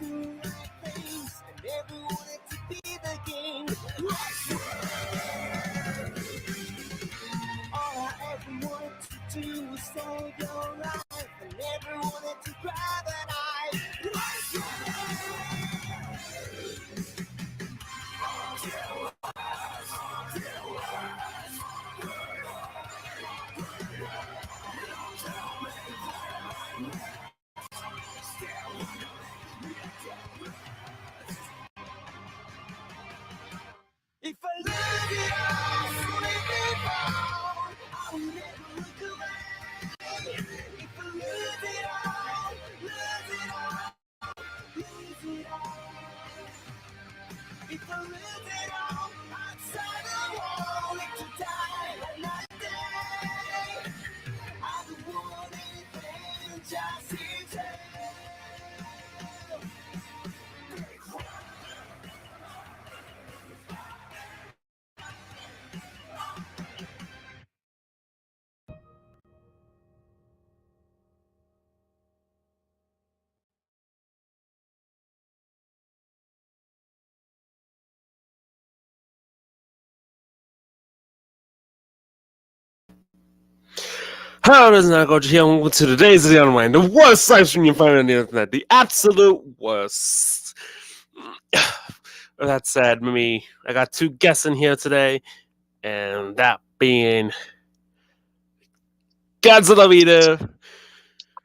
the right things. I never wanted to be the king. All I ever wanted to do was save your life. I never wanted to cry, but I. If I lose it all, make me fall. I will never look away. If I lose it all, lose it all, lose it all. If I lose it all, outside the wall, it to die another day. I don't want anything, just in jail. Hello, this is Nagoji here, and welcome to today's Unwind, the worst live stream you can find on the internet, the absolute worst. With that said, I got two guests in here today, and that being Godzilla Vida.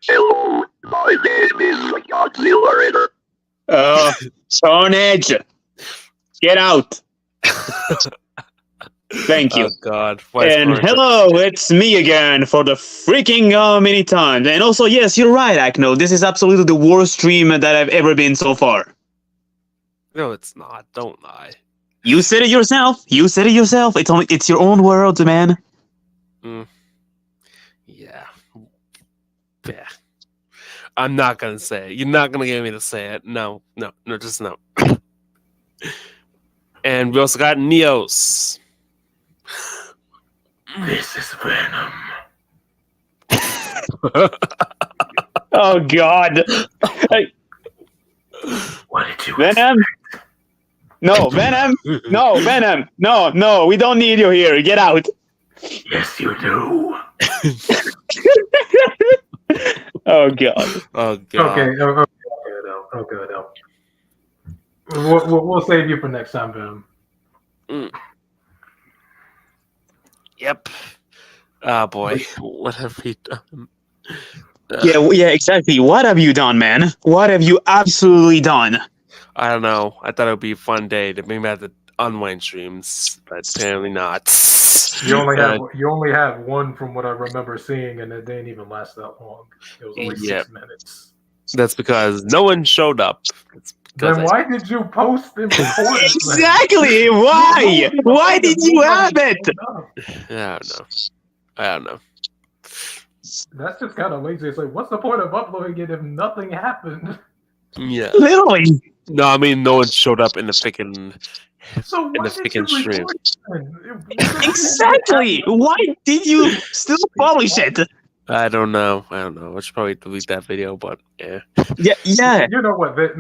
Hello, my name is Godzilla. Carnage, get out. Thank you. Oh God. And hello, it's me again for the freaking many times. And also, yes, you're right, Akno. This is absolutely the worst stream that I've ever been so far. No, it's not. Don't lie. You said it yourself. It's your own world, man. Yeah. Yeah. I'm not gonna say it. You're not gonna get me to say it. No, just no. And we also got Neos. This is Venom. Oh God. What did you Venom? No, Venom. No, Venom. No, we don't need you here. Get out. Yes, you do. Oh God. Oh God. Okay, though. We'll save you for next time, Venom. Yep. Ah, boy. What have we done? Yeah, exactly. What have you done, man? What have you absolutely done? I don't know. I thought it would be a fun day to bring back the Unwind streams, but apparently not. You only have one from what I remember seeing, and it didn't even last that long. It was only 6 minutes. That's because no one showed up. Then why did you post and record it? Exactly. Why? Why did you have it? I don't know. That's just kind of lazy. It's like, what's the point of uploading it if nothing happened? Yeah. Literally. No, I mean no one showed up in the freaking stream. Exactly. Why did you still publish it? I don't know. I should probably delete that video, but yeah. Yeah. You know what? This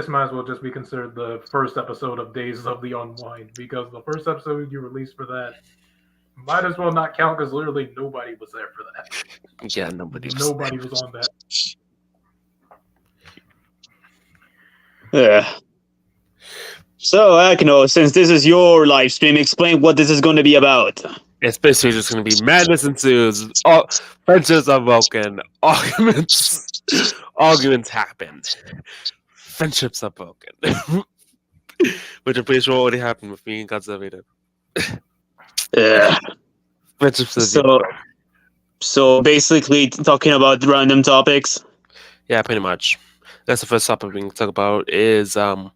might as well just be considered the first episode of Days of the Unwind, because the first episode you released for that might as well not count, because literally nobody was there for that. Yeah, nobody was on that. Yeah. So, Akno, since this is your live stream, explain what this is going to be about. It's basically just going to be madness ensues. Friendships are broken. Arguments happen. Friendships are broken. Which I'm pretty sure already happened with me and Godzilla. Yeah. Friendships so basically talking about random topics. Yeah, pretty much. That's the first topic we can talk about is I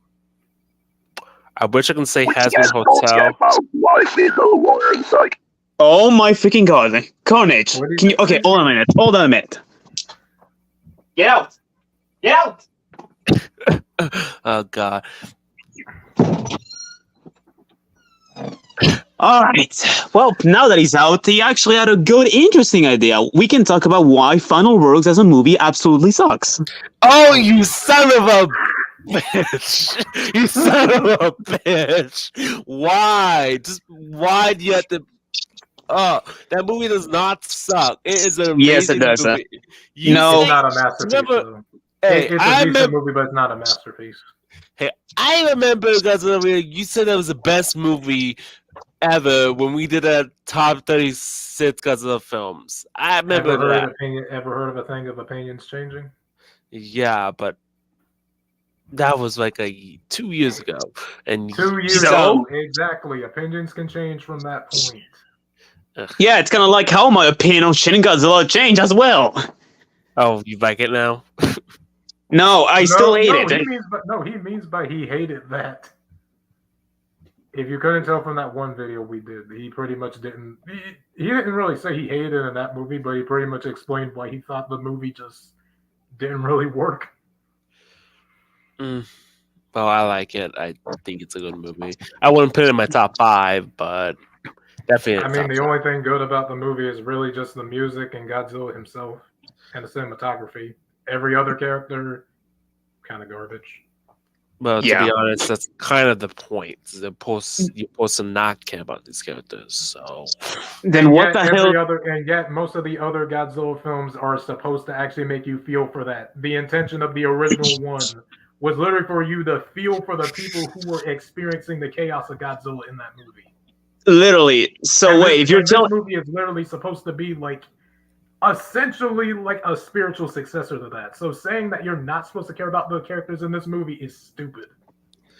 wish I can say Hazbin Hotel. Oh my freaking God. Carnage. Can you hold on a minute. Get out. Oh God. All right. Well, now that he's out, he actually had a good, interesting idea. We can talk about why Final Works as a movie absolutely sucks. Oh, you son of a bitch! You son of a bitch! Why? Just why do you have to? Oh, that movie does not suck. It is an amazing Yes, it does. movie. No. It's not a masterpiece. remember- though. Hey, It's a I decent remember. movie, but it's not a masterpiece. Hey, I remember Godzilla. You said that was the best movie ever when we did a top 36 Godzilla films. I remember Ever heard, that. ever heard of a thing of opinions changing? Yeah, but that was like 2 years ago, and 2 years So? ago, exactly. Opinions can change from that point. Yeah, it's kind of like how my opinion on Shin Godzilla changed as well. Oh, you like it now? No, I still hate it. He means by he hated that. If you couldn't tell from that one video we did, he pretty much didn't. He didn't really say he hated in that movie, but he pretty much explained why he thought the movie just didn't really work. Well, I like it. I think it's a good movie. I wouldn't put it in my top 5, but definitely. I mean, the only thing good about the movie is really just the music and Godzilla himself and the cinematography. Every other character, kind of garbage. Well, to Yeah. be honest, that's kind of the point. You're supposed to not care about these characters. So Then what the hell? And yet, most of the other Godzilla films are supposed to actually make you feel for that. The intention of the original one was literally for you to feel for the people who were experiencing the chaos of Godzilla in that movie. Literally. So And wait, if you're this telling, movie is literally supposed to be like essentially like a spiritual successor to that. So saying that you're not supposed to care about the characters in this movie is stupid.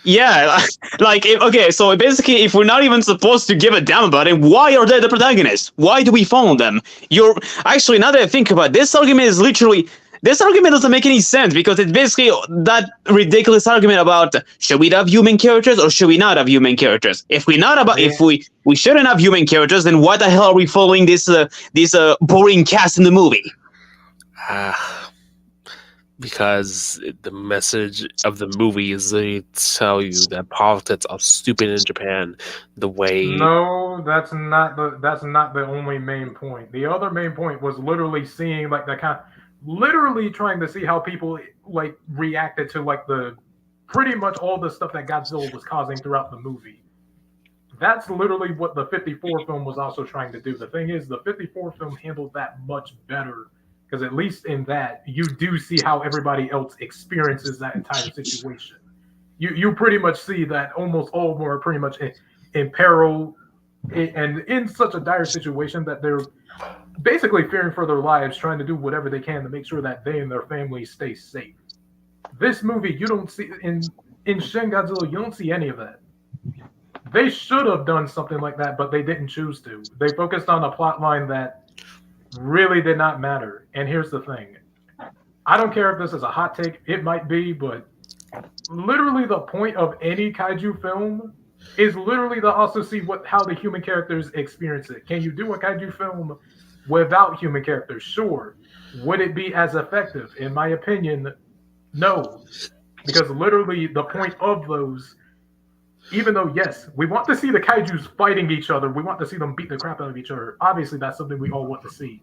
yeah, okay, so basically, if we're not even supposed to give a damn about it, why are they the protagonists? Why do we follow them? You're actually, now that I think about it, this argument doesn't make any sense because it's basically that ridiculous argument about should we have human characters or should we not have human characters? If we shouldn't have human characters, then why the hell are we following this boring cast in the movie? because the message of the movie is they tell you that politics are stupid in Japan. The way No, that's not the only main point. The other main point was literally seeing like literally trying to see how people like reacted to like the pretty much all the stuff that Godzilla was causing throughout the movie. That's literally what the 54 film was also trying to do. The thing is, the 54 film handled that much better because at least in that, you do see how everybody else experiences that entire situation. You pretty much see that almost all of them are pretty much in peril and in such a dire situation that they're basically fearing for their lives, trying to do whatever they can to make sure that they and their families stay safe. This movie, you don't see in Shin Godzilla, you don't see any of that. They should have done something like that, but they didn't choose to. They focused on a plot line that really did not matter. And here's the thing. I don't care if this is a hot take. It might be, but literally the point of any kaiju film is literally to also see how the human characters experience it. Can you do a kaiju film without human characters? Sure. Would it be as effective? In my opinion, no. Because literally the point of those, even though, yes, we want to see the kaijus fighting each other, we want to see them beat the crap out of each other. Obviously, that's something we all want to see.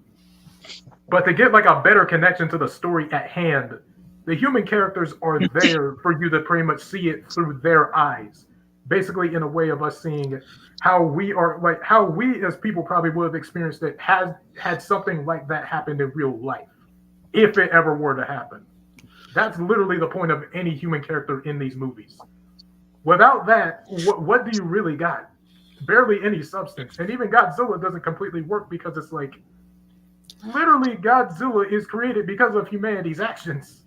But to get like a better connection to the story at hand, the human characters are there for you to pretty much see it through their eyes. Basically, in a way of us seeing how we are, like how we as people probably would have experienced it had something like that happened in real life, if it ever were to happen. That's literally the point of any human character in these movies. Without that, what do you really got? Barely any substance. And even Godzilla doesn't completely work because it's like, literally Godzilla is created because of humanity's actions.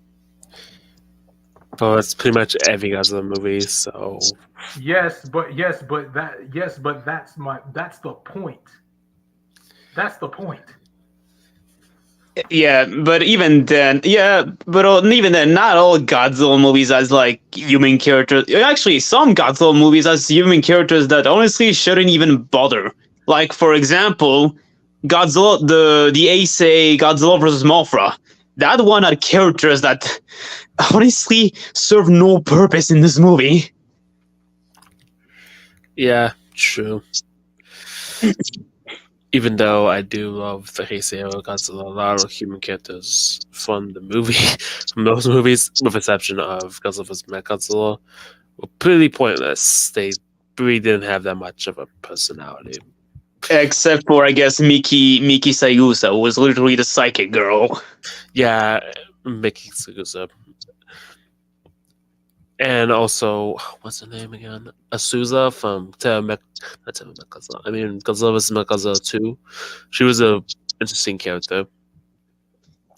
well, that's pretty much every Godzilla movie. So Yes, but that's the point. That's the point. Yeah, but even then, not all Godzilla movies has like human characters. Actually, some Godzilla movies has human characters that honestly shouldn't even bother. Like, for example, Godzilla, the Heisei Godzilla vs. Mothra. That one had characters that honestly serve no purpose in this movie. yeah, true. Even though I do love the Heisei Godzilla, a lot of human characters from the movie, from those movies, with the exception of Godzilla vs. Mechagodzilla, were pretty pointless. They really didn't have that much of a personality. Except for, I guess, Miki Sayusa, who was literally the psychic girl. Yeah, Mickey Sagusa. And also, what's her name again? Asuza from Godzilla. I mean, Godzilla vs. Mechagodzilla 2. She was a interesting character.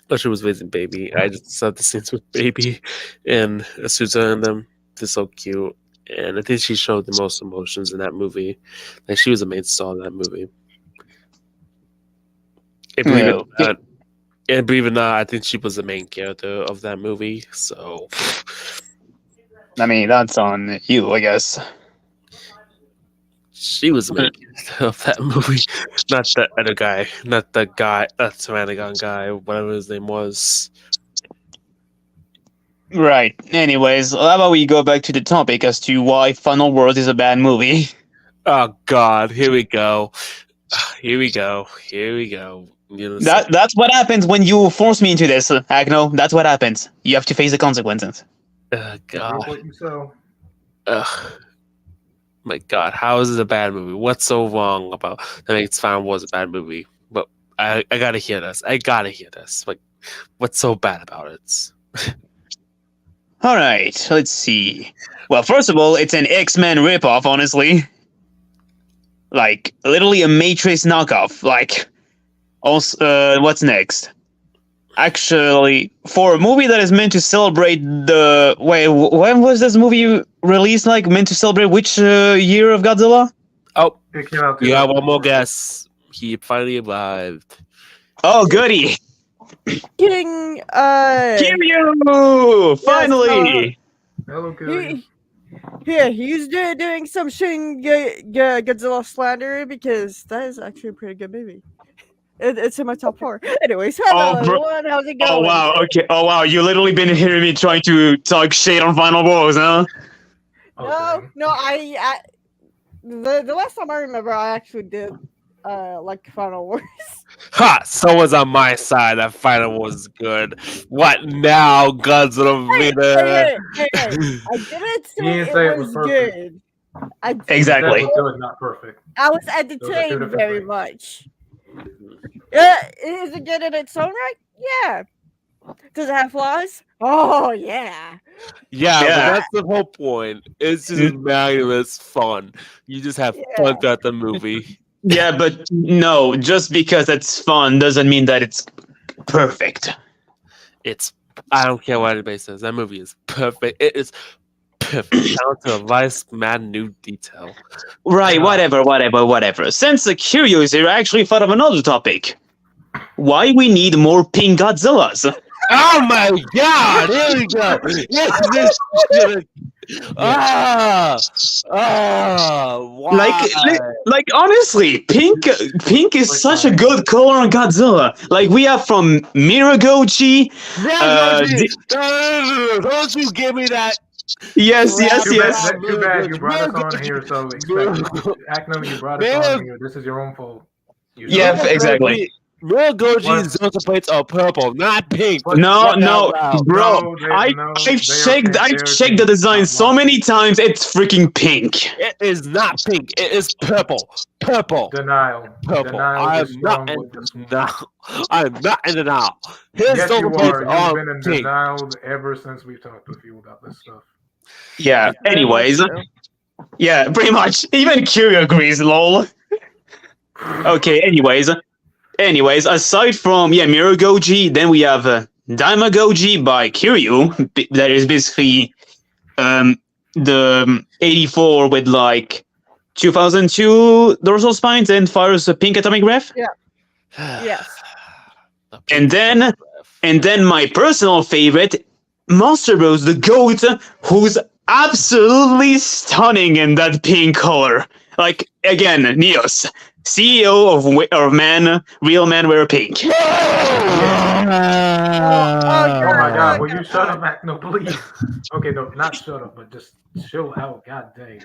But she was raising Baby. I just saw the scenes with Baby and Asuza and them. They're so cute. And I think she showed the most emotions in that movie. Like, she was the main star of that movie. And believe it or not, I think she was the main character of that movie. So, I mean, that's on you, I guess. she was the main character of that movie. Not the other guy. Not the guy, that Pteranodon guy, whatever his name was. Right. Anyways, how about we go back to the topic as to why Final World is a bad movie? Oh, God. Here we go. Here we go. Here we go. You know, That's what happens when you force me into this, Agno. That's what happens. You have to face the consequences. God. What you saw. Ugh. My God, how is it a bad movie? What's so wrong about that makes Final Wars a bad movie? But I gotta hear this. I gotta hear this. Like, what's so bad about it? All right, let's see. Well, first of all, it's an X-Men ripoff, honestly. Like, literally a Matrix knockoff. Like, also, what's next? Actually, for a movie that is meant to celebrate the... Wait, when was this movie released? Like, meant to celebrate which year of Godzilla? Oh, It came out you got one 2004. more guess. He finally arrived. Oh, goody! King, Kiryu! Finally! Hello, good. he's doing some Shin Godzilla slander because that is actually a pretty good movie. It's in my top 4. Anyways, hello Oh, bro. everyone, how's it going? Oh wow, okay. Oh wow, you literally been hearing me trying to talk shit on Final Wars, huh? Okay. No, I the last time I remember, I actually did like Final Wars. Ha! Someone's on my side. That Final was good. What now, Godzilla Vader? Hey, I didn't say You didn't it say it was was perfect. good. I did Exactly. say- That was good, not perfect. I was Those are two entertained different very things. much. Yeah, is it good in its own right? Yeah. Does it have flaws? Oh yeah. Yeah, but Yeah. that's the whole point. It's just mindless fun. You just have fun throughout the movie. Yeah, but no, just because it's fun doesn't mean that it's perfect. I don't care what anybody says. That movie is perfect. It is perfect down to a last mad new detail. Right, whatever. Since the curious here, I actually thought of another topic. Why we need more pink Godzillas? Oh my God! Here we go. Yes, why? Like honestly, pink is such a good color on Godzilla. Like we have from Miragochi. Don't you give me that? Yes. Too bad you brought us on here, so expect it. Acno, you brought us on here. This is your own fault. Yeah, exactly. Real Goji's Zelda plates are purple, not pink. No, bro. No, I've checked the pink. design so many times. It's freaking pink. It is not pink. It is purple. Purple. Denial. Purple. Denial I is am not strong in with this one. denial. I am not in denial. His Yes, Zelda you plates are. You've are been in pink. denial ever since we've talked with you about this stuff. Yeah. Anyways. Yeah, pretty much. Even Kiryu agrees. Lol. Okay. Anyways, aside from Miragoji, then we have Daimagoji by Kiryu. That is basically the 84 with like 2002 dorsal spines and fires a pink atomic breath. Yes. And then my personal favorite, Monster Bros, the GOAT, who's absolutely stunning in that pink color. Like again, Neos. CEO of Real Men Wear Pink. Oh my God! Will you shut up, Acno, please? Okay, no, not shut up, but just chill out. God dang.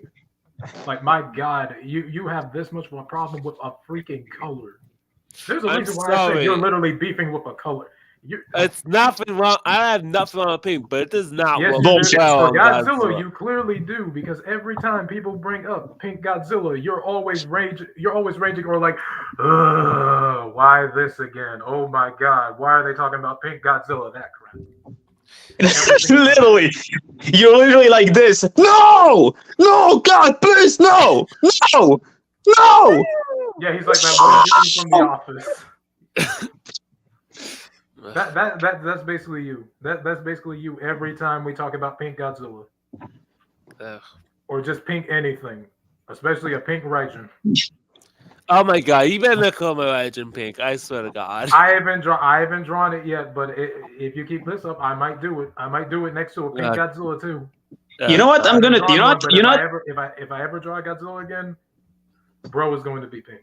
Like, my God, you have this much of a problem with a freaking color. There's a I'm reason why I say you're sorry. literally beefing with a color. It's nothing wrong. I have nothing wrong with pink, but it does not Yes, work you do. Bullshit. well For on Godzilla, Godzilla. you clearly do, because every time people bring up Pink Godzilla, you're always raging. You're always raging, or like, ugh, why this again? Oh my God, why are they talking about Pink Godzilla? That crap. Literally, you're literally like this. No, no, God, please, no, no, no. Yeah, he's like that one dude from The Office. That's basically you. That's basically you every time we talk about Pink Godzilla. Ugh. Or just pink anything, especially a pink Raijin. Oh my god, you better not call my Raijin pink. I swear to God. I haven't drawn it yet, but if you keep this up, I might do it. I might do it next to a pink Godzilla too. You know what? I'm gonna. You know what? You know what? If I ever draw Godzilla again, bro is going to be pink.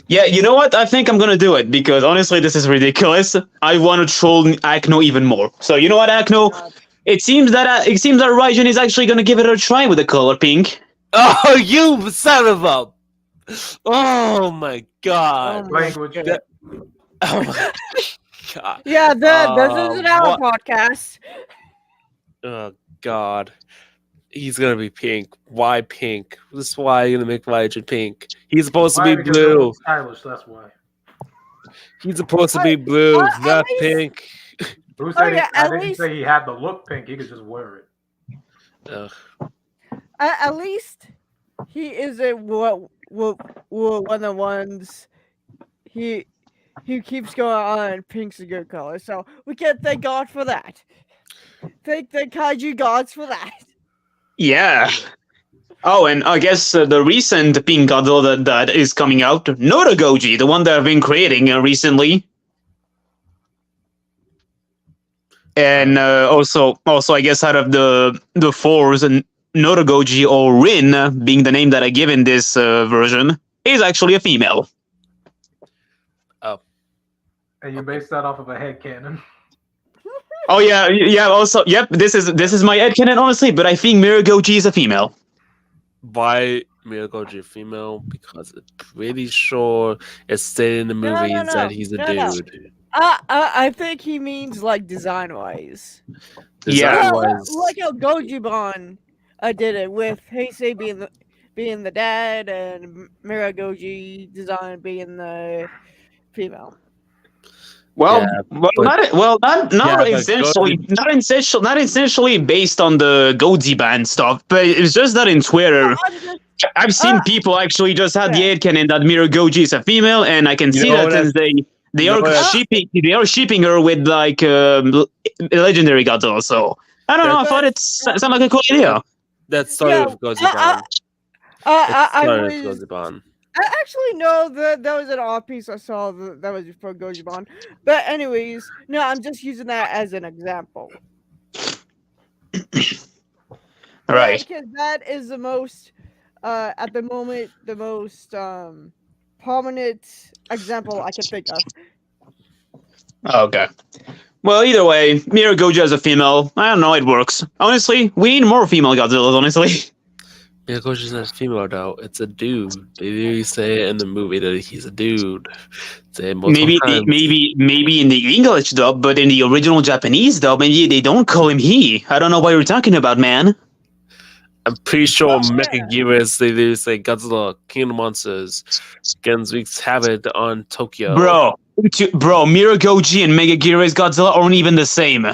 Yeah, you know what? I think I'm gonna do it because honestly, this is ridiculous. I want to troll Acno even more. So you know what, Acno? It seems that Raijin is actually gonna give it a try with the color pink. Oh, you son of a! Oh my god! Language. Oh my god! Yeah, this isn't our podcast. Oh god! He's gonna be pink. Why pink? This is why you're gonna make Raijin pink. He's supposed to be Because it blue. looks stylish. That's why. He's supposed to be blue, not least- pink. Who said yeah, I at didn't least- say he had the look pink. He could just wear it. Ugh. At least he isn't one of the ones he keeps going on. Pink's a good color, so we can thank God for that. Thank the kaiju gods for that. Yeah. Oh, and I guess the recent pink Godzilla that is coming out, Notogoji, the one that I've been creating recently. And also, I guess out of the fours, and Notogoji or Rin, being the name that I give in this version, is actually a female. And you base that off of a headcanon. Oh yeah. Also, yep. This is my headcanon, honestly, but I think Miragoji is a female. Why Miyagoji female? Because I'm pretty sure it's stated in the movies that he's a dude. I think he means like design wise. Yeah. Like how Gojibon did it with Heisei being the dad and Miragoji design being the female. Well, but- not Yeah, essentially, not essentially based on the Goji band stuff, but it's just that in Twitter, I've seen people actually just had the headcanon that Miragoji is a female, and I can see that since they are shipping her with like legendary Godzilla. So I don't know. I thought it sounded like a cool idea. That started with Gozibon. I actually know that was an art piece I saw that was before Gojibon. But anyways, no, I'm just using that as an example. Right. Because that is the most, at the moment, the most prominent example I can think of. Okay. Well, either way, Miragoji as a female, I don't know, it works. Honestly, we need more female Godzillas, honestly. Miyagoji's not a female though. It's a dude. They really say in the movie that he's a dude. Maybe in the English dub, but in the original Japanese dub, maybe they don't call him he. I don't know what you're talking about, man. I'm pretty sure Mechagiris, they do say Godzilla, King of Monsters, Gens wreaks havoc on Tokyo. Bro, Miragoji and Megagiris Godzilla aren't even the same.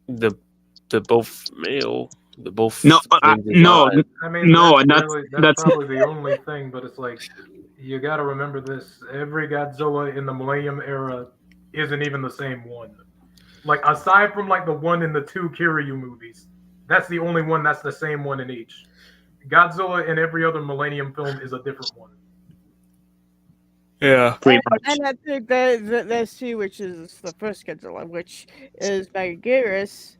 They're both male. They're both no. I mean, no, that's probably the only thing. But it's like you got to remember this: every Godzilla in the Millennium era isn't even the same one. Like aside from like the one in the two Kiryu movies, that's the only one that's the same one in each. Godzilla in every other Millennium film is a different one. Yeah, pretty much. And I think there's two, which is the first Godzilla, which is Megagiris.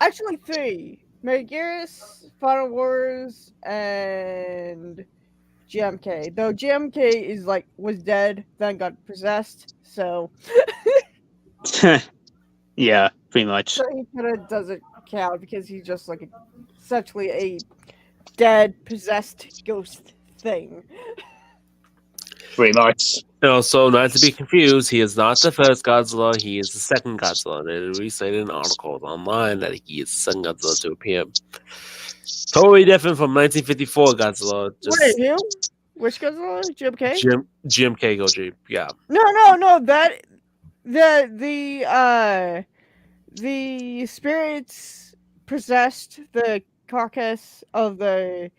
Actually, three. Megagiris, Final Wars, and GMK. Though GMK was dead, then got possessed, so... Yeah, pretty much. So he kind of doesn't count because he's just like essentially a dead, possessed ghost thing. Pretty much. Also, not to be confused, he is not the first Godzilla, he is the second Godzilla. They restated in articles online that he is the second Godzilla to appear. Totally different from 1954 Godzilla. Just Wait, who? Which Godzilla? Jim K? GMK Goji. Yeah. No. That the spirits possessed the carcass of the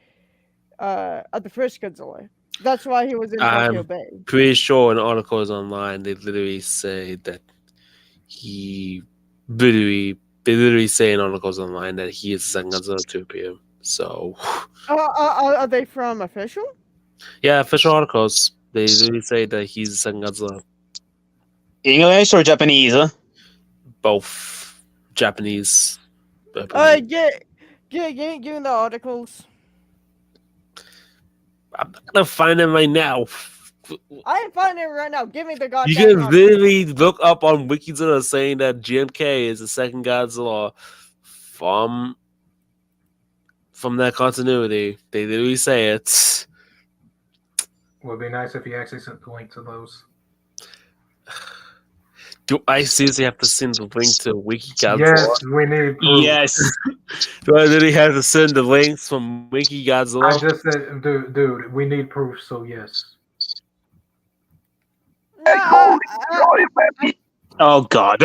first Godzilla. That's why he was in Tokyo I'm Bay. pretty sure in articles online they literally say that he they literally say in articles online that he is the second Godzilla to appear. So Are they from official? yeah, official articles. They literally say that he's the second Godzilla. English or Japanese? Both Japanese. I believe. Give me the articles. I'm not gonna find them right now. I ain't finding it right now. Give me the You goddamn can article. literally look up on Wikizilla saying that GMK is the second Godzilla from that continuity. They literally say it. Would be nice if you actually sent the link to those. Do I seriously have to send the link to WikiGodzilla? Yes, we need proof. Yes. Do I literally have to send the links from WikiGodzilla? I just said, dude, we need proof, so yes. Oh God.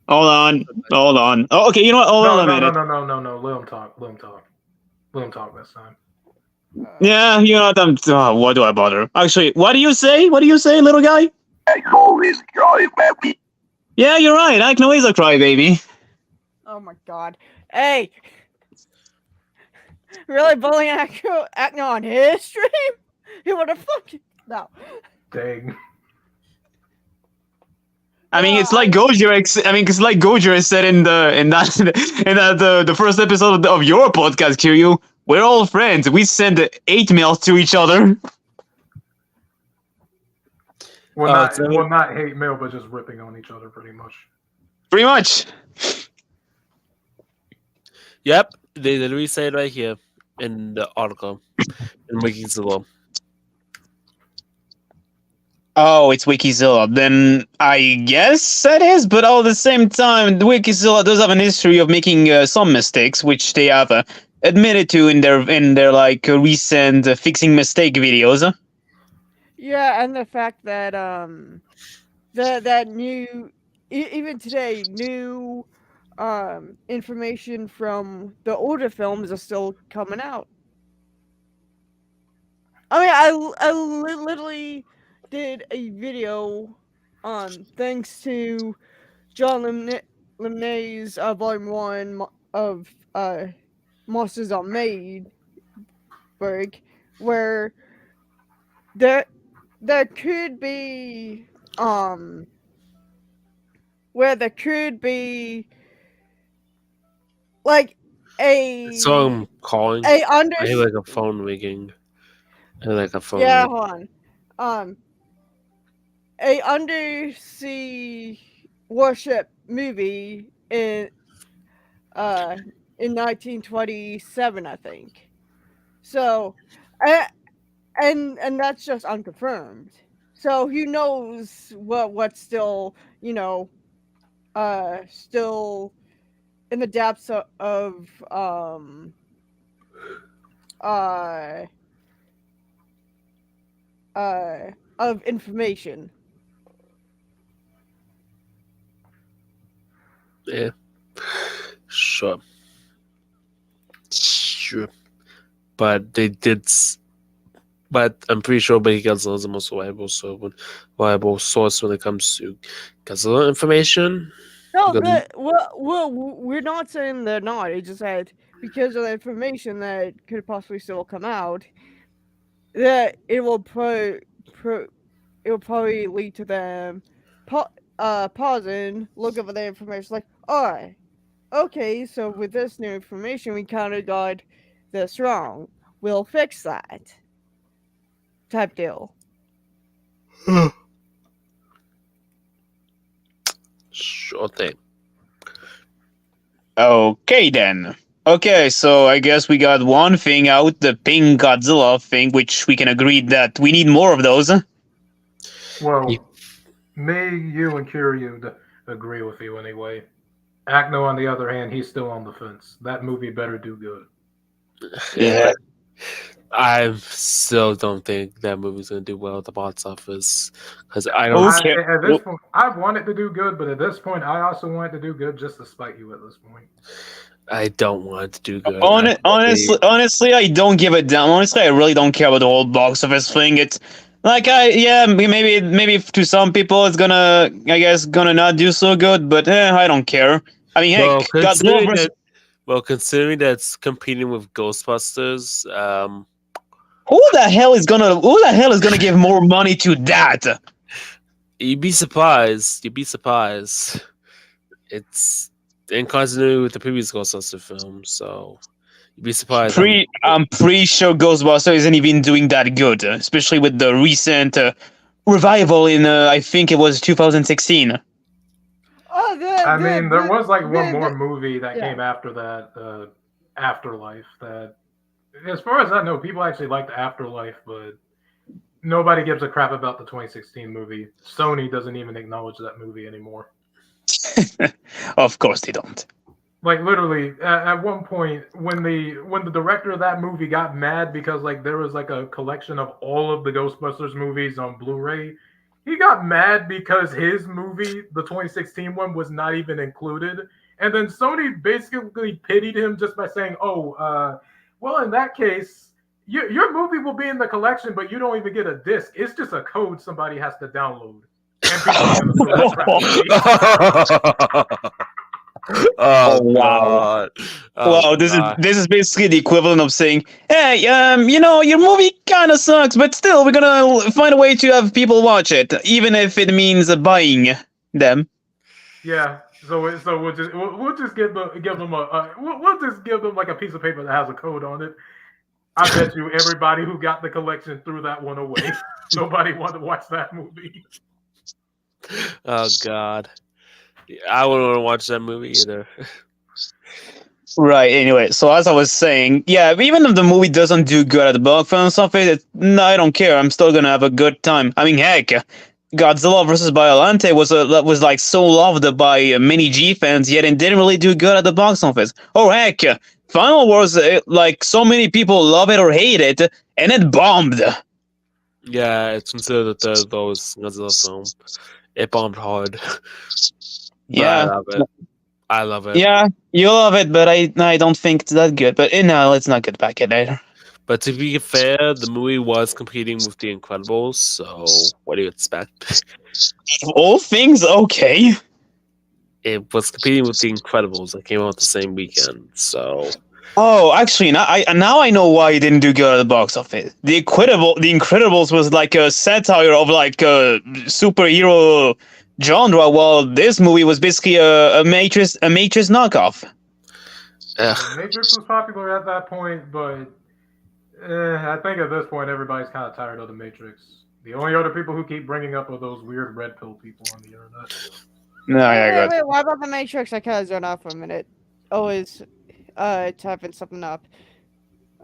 Hold on. Oh, okay, you know what? Hold on a minute. No. Let him talk. Let him talk this time. Yeah, you know what? Why do I bother? Actually, what do you say? What do you say, little guy? Yeah, you're right. I can always a crybaby. Oh my god. Hey! Really bullying acting on his stream? He would have fucking. No. Dang. I mean, it's like it's like Gojira said in the first episode of your podcast, Kiryu. We're all friends. We send 8 mails to each other. Well, Oh, not hate mail, but just ripping on each other, pretty much. Pretty much. Yep, they literally say it right here in the article in Wikizilla. Oh, it's Wikizilla. Then I guess it is, but all at the same time, Wikizilla does have an history of making some mistakes, which they have admitted to in their like recent fixing mistake videos. Yeah, and the fact that that new even today new information from the older films are still coming out. I mean, I literally did a video thanks to John Limney's Volume 1 of Monsters on Maidburg, where there could be like So I'm calling. a I under hear like a phone ringing. I hear like a phone. yeah, ringing. hold on. A undersea warship movie in 1927, I think. So, and that's just unconfirmed. So who knows what's still still in the depths of information. Yeah. Sure. But they did. But I'm pretty sure Baby Godzilla is the most reliable source when it comes to Godzilla information. No, Because- we're not saying they're not. It's just that because of the information that could possibly still come out, that it will probably lead to them pausing, look over the information, like, alright, okay, so with this new information, we kind of got this wrong. We'll fix that. Type deal. Sure thing. Okay then. Okay, so I guess we got one thing out, the pink Godzilla thing, which we can agree that we need more of those. Well, me, you, and Kiryu agree with you anyway. Acno, on the other hand, he's still on the fence. That movie better do good. Yeah. I still don't think that movie's gonna do well at the box office because I don't. Okay. At this point, I want it to do good, but at this point, I also want it to do good just to spite you. At this point, I don't want it to do good. Honestly, I don't give a damn. Honestly, I really don't care about the whole box office thing. It's like maybe to some people it's gonna, I guess, gonna not do so good, but I don't care. I mean, heck, Well, Godzilla versus considering that it's competing with Ghostbusters, who the hell is gonna give more money to that? you'd be surprised. You'd be surprised. It's in continuity with the previous Ghostbuster film, so you'd be surprised. I'm pretty sure Ghostbusters isn't even doing that good, especially with the recent revival in I think it was 2016. Oh, I mean, there was like one more the- movie that yeah. came after that, Afterlife. That, as far as I know, people actually liked Afterlife, but nobody gives a crap about the 2016 movie. Sony doesn't even acknowledge that movie anymore. Of course they don't. Like literally, at one point, when the director of that movie got mad because like there was like a collection of all of the Ghostbusters movies on Blu-ray, he got mad because his movie, the 2016 one, was not even included. And then Sony basically pitied him just by saying, "Oh, well, in that case, your movie will be in the collection, but you don't even get a disc. It's just a code somebody has to download." And people are gonna throw that crap away. Oh wow. god! Oh, Wow, God. this is basically the equivalent of saying, "Hey, your movie kind of sucks, but still, we're gonna find a way to have people watch it, even if it means buying them." Yeah. So we'll just give them we'll just give them like a piece of paper that has a code on it. I bet you everybody who got the collection threw that one away. Nobody wanted to watch that movie. Oh god! I wouldn't want to watch that movie either. Right. Anyway, so as I was saying, yeah, even if the movie doesn't do good at the box office, no, I don't care. I'm still gonna have a good time. I mean, heck, Godzilla versus Biollante was like so loved by many G fans, yet it didn't really do good at the box office. Or heck, Final Wars, like so many people love it or hate it, and it bombed. Yeah, it's considered the third lowest Godzilla film. It bombed hard. But Yeah, I love it. I love it. yeah, you love it, but I don't think it's that good. But no, let's not get back at it. But to be fair, the movie was competing with The Incredibles, so what do you expect? All things okay. It was competing with The Incredibles that came out the same weekend, so Oh, actually, now I know why it didn't do good at the box office. The Incredibles was like a satire of like a superhero genre, while this movie was basically a Matrix knockoff. Matrix was popular at that point, but I think at this point everybody's kind of tired of the Matrix. The only other people who keep bringing up are those weird red pill people on the internet. No, yeah, Wait, what about the Matrix? I kind of zoned out for a minute. Always typing something up.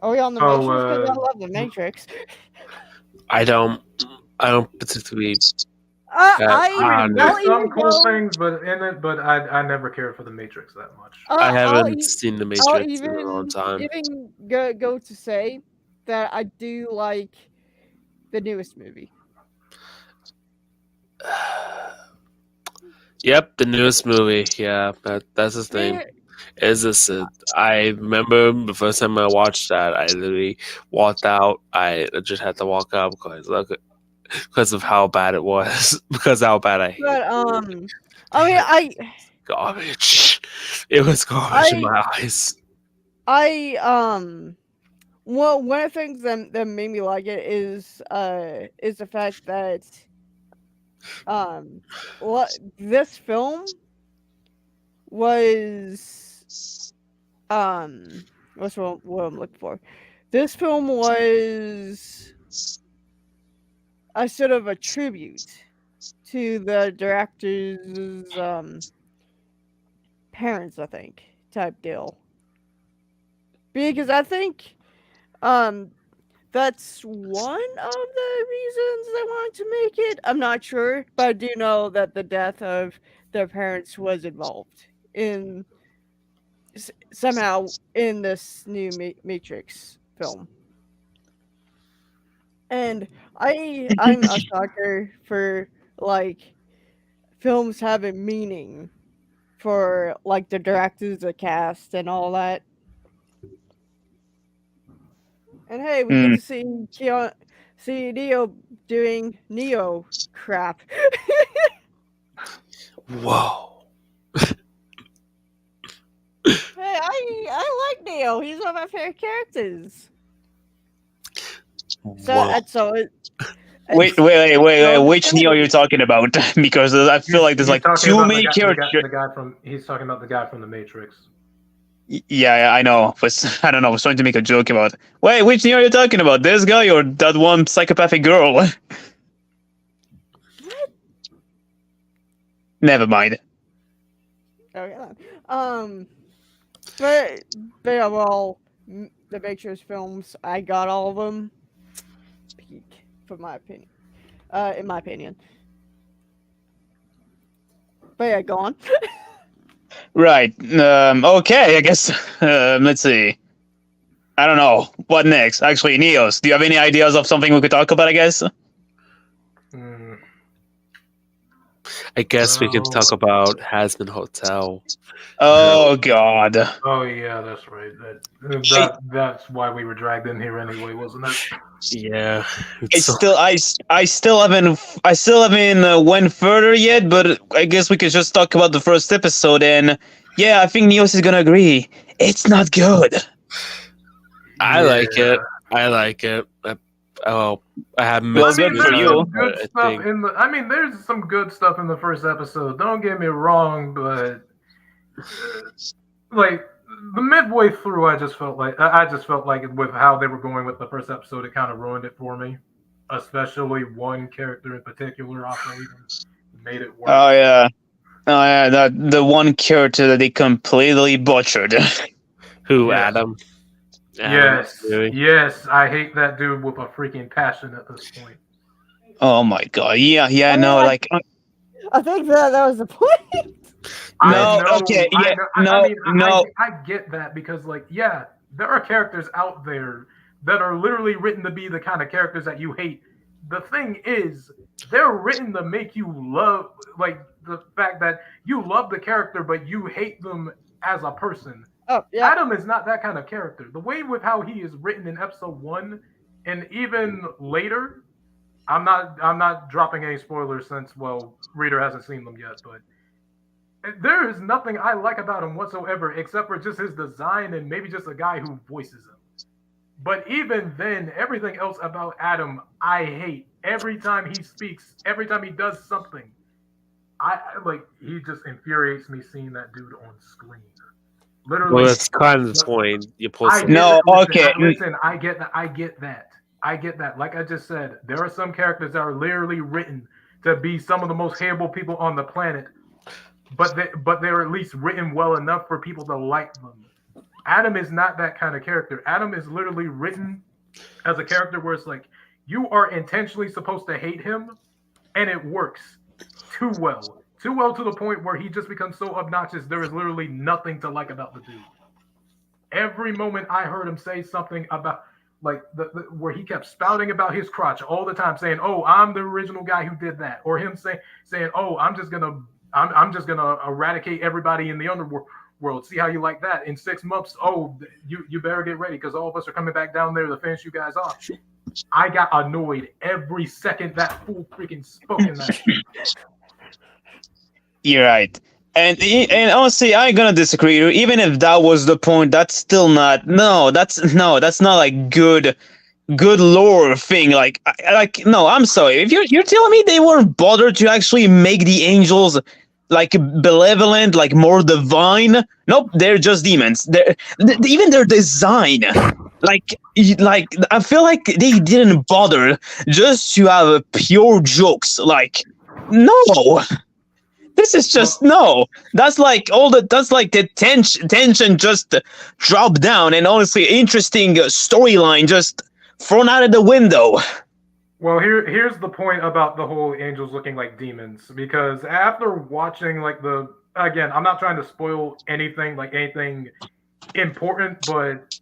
Are we on the Oh, Matrix? Because I love the Matrix. I don't particularly. I'll There's some even cool go. things, but I never cared for the Matrix that much. I I'll haven't seen The Matrix in a long time. even go to say that I do like the newest movie. Yep, the newest movie. Yeah, that's his thing. Yeah, Is this? I remember the first time I watched that, I literally walked out. I just had to walk out because of how bad it was. Because how bad I hate but I mean, garbage. It was garbage in my eyes. well, one of the things that made me like it is the fact that this film was what's what I'm looking for. This film was a sort of a tribute to the director's parents, I think, type deal. Because I think that's one of the reasons they wanted to make it. I'm not sure, but I do know that the death of their parents was involved in somehow in this new Matrix film. And I'm a sucker for like films having meaning for like the directors, the cast, and all that. And hey, we get to see Neo doing Neo crap. Whoa. Hey, I like Neo. He's one of my favorite characters. Whoa. Wait. Which Neo are you talking about? Because I feel like there's like too many characters. He's talking about the guy from the Matrix. Yeah, I know. But I don't know. I was trying to make a joke about. Wait, which Neo are you talking about? This guy or that one psychopathic girl? What? Never mind. Okay. But yeah, well, the Matrix films, I got all of them. Peak, for my opinion. In my opinion. But yeah, go on. Right. Okay. I guess. Let's see. I don't know. What next? Actually, Neos, do you have any ideas of something we could talk about? I guess. I guess we could talk about Hazbin Hotel. Oh God. Oh yeah, that's right. That's why we were dragged in here anyway, wasn't it? Yeah. I still haven't went further yet, but I guess we could just talk about the first episode. And yeah, I think Neos is gonna agree. It's not good. I like it. I have Well, good for you. There's some good stuff in the first episode. Don't get me wrong, but like the midway through, I just felt like with how they were going with the first episode, it kind of ruined it for me. Especially one character in particular, also even made it worse. Oh yeah, that the one character that they completely butchered. Who, Yes. Adam? Yes, really? yes, I hate that dude with a freaking passion at this point. Oh my God. Yeah. No, like. I think that was the point. I get that because, like, yeah, there are characters out there that are literally written to be the kind of characters that you hate. The thing is, they're written to make you love, like, the fact that you love the character, but you hate them as a person. Oh, yeah. Adam is not that kind of character. The way with how he is written in episode 1 and even later, I'm not dropping any spoilers since, well, reader hasn't seen them yet, but there is nothing I like about him whatsoever except for just his design and maybe just a guy who voices him. But even then, everything else about Adam, I hate. Every time he speaks, every time he does something, he just infuriates me seeing that dude on screen. Literally. Well, that's kind of the point. You're supposed to. Listen, I get that. Like I just said, there are some characters that are literally written to be some of the most hateable people on the planet, but they're at least written well enough for people to like them. Adam is not that kind of character. Adam is literally written as a character where it's like you are intentionally supposed to hate him, and it works too well. Too well to the point where he just becomes so obnoxious, there is literally nothing to like about the dude. Every moment I heard him say something about, like, where he kept spouting about his crotch all the time, saying, "Oh, I'm the original guy who did that," or him saying, "Oh, I'm just gonna eradicate everybody in the underworld. See how you like that? In 6 months, oh, you better get ready because all of us are coming back down there to finish you guys off." I got annoyed every second that fool freaking spoke in that. You're right. And honestly, I'm gonna disagree. Even if that was the point, that's still not. That's not like good lore thing. Like no, I'm sorry. If you're telling me they weren't bothered to actually make the angels like benevolent, like more divine. Nope, they're just demons. Even their design, like I feel like they didn't bother just to have pure jokes. Like no. This is just no. That's like the tension just dropped down, and honestly, interesting storyline just thrown out of the window. Well, here's the point about the whole angels looking like demons, because after watching like again, I'm not trying to spoil anything important, but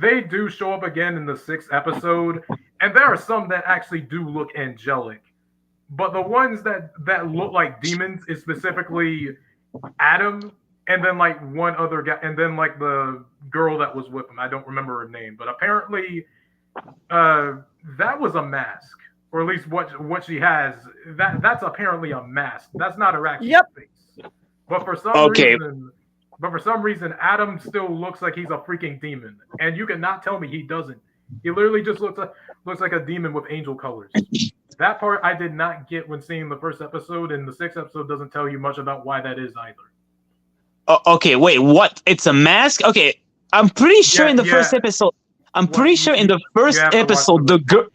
they do show up again in the 6th episode, and there are some that actually do look angelic. But the ones that look like demons is specifically Adam, and then like one other guy, and then like the girl that was with him. I don't remember her name, but apparently that was a mask, or at least what she has. That's apparently a mask. That's not her actual face. But for some reason, Adam still looks like he's a freaking demon, and you cannot tell me he doesn't. He literally just looks like a demon with angel colors. That part I did not get when seeing the 1st episode, and the 6th episode doesn't tell you much about why that is either. Okay, wait, what? It's a mask? Okay, I'm pretty sure in the first episode. I'm pretty sure in the first episode, the girl.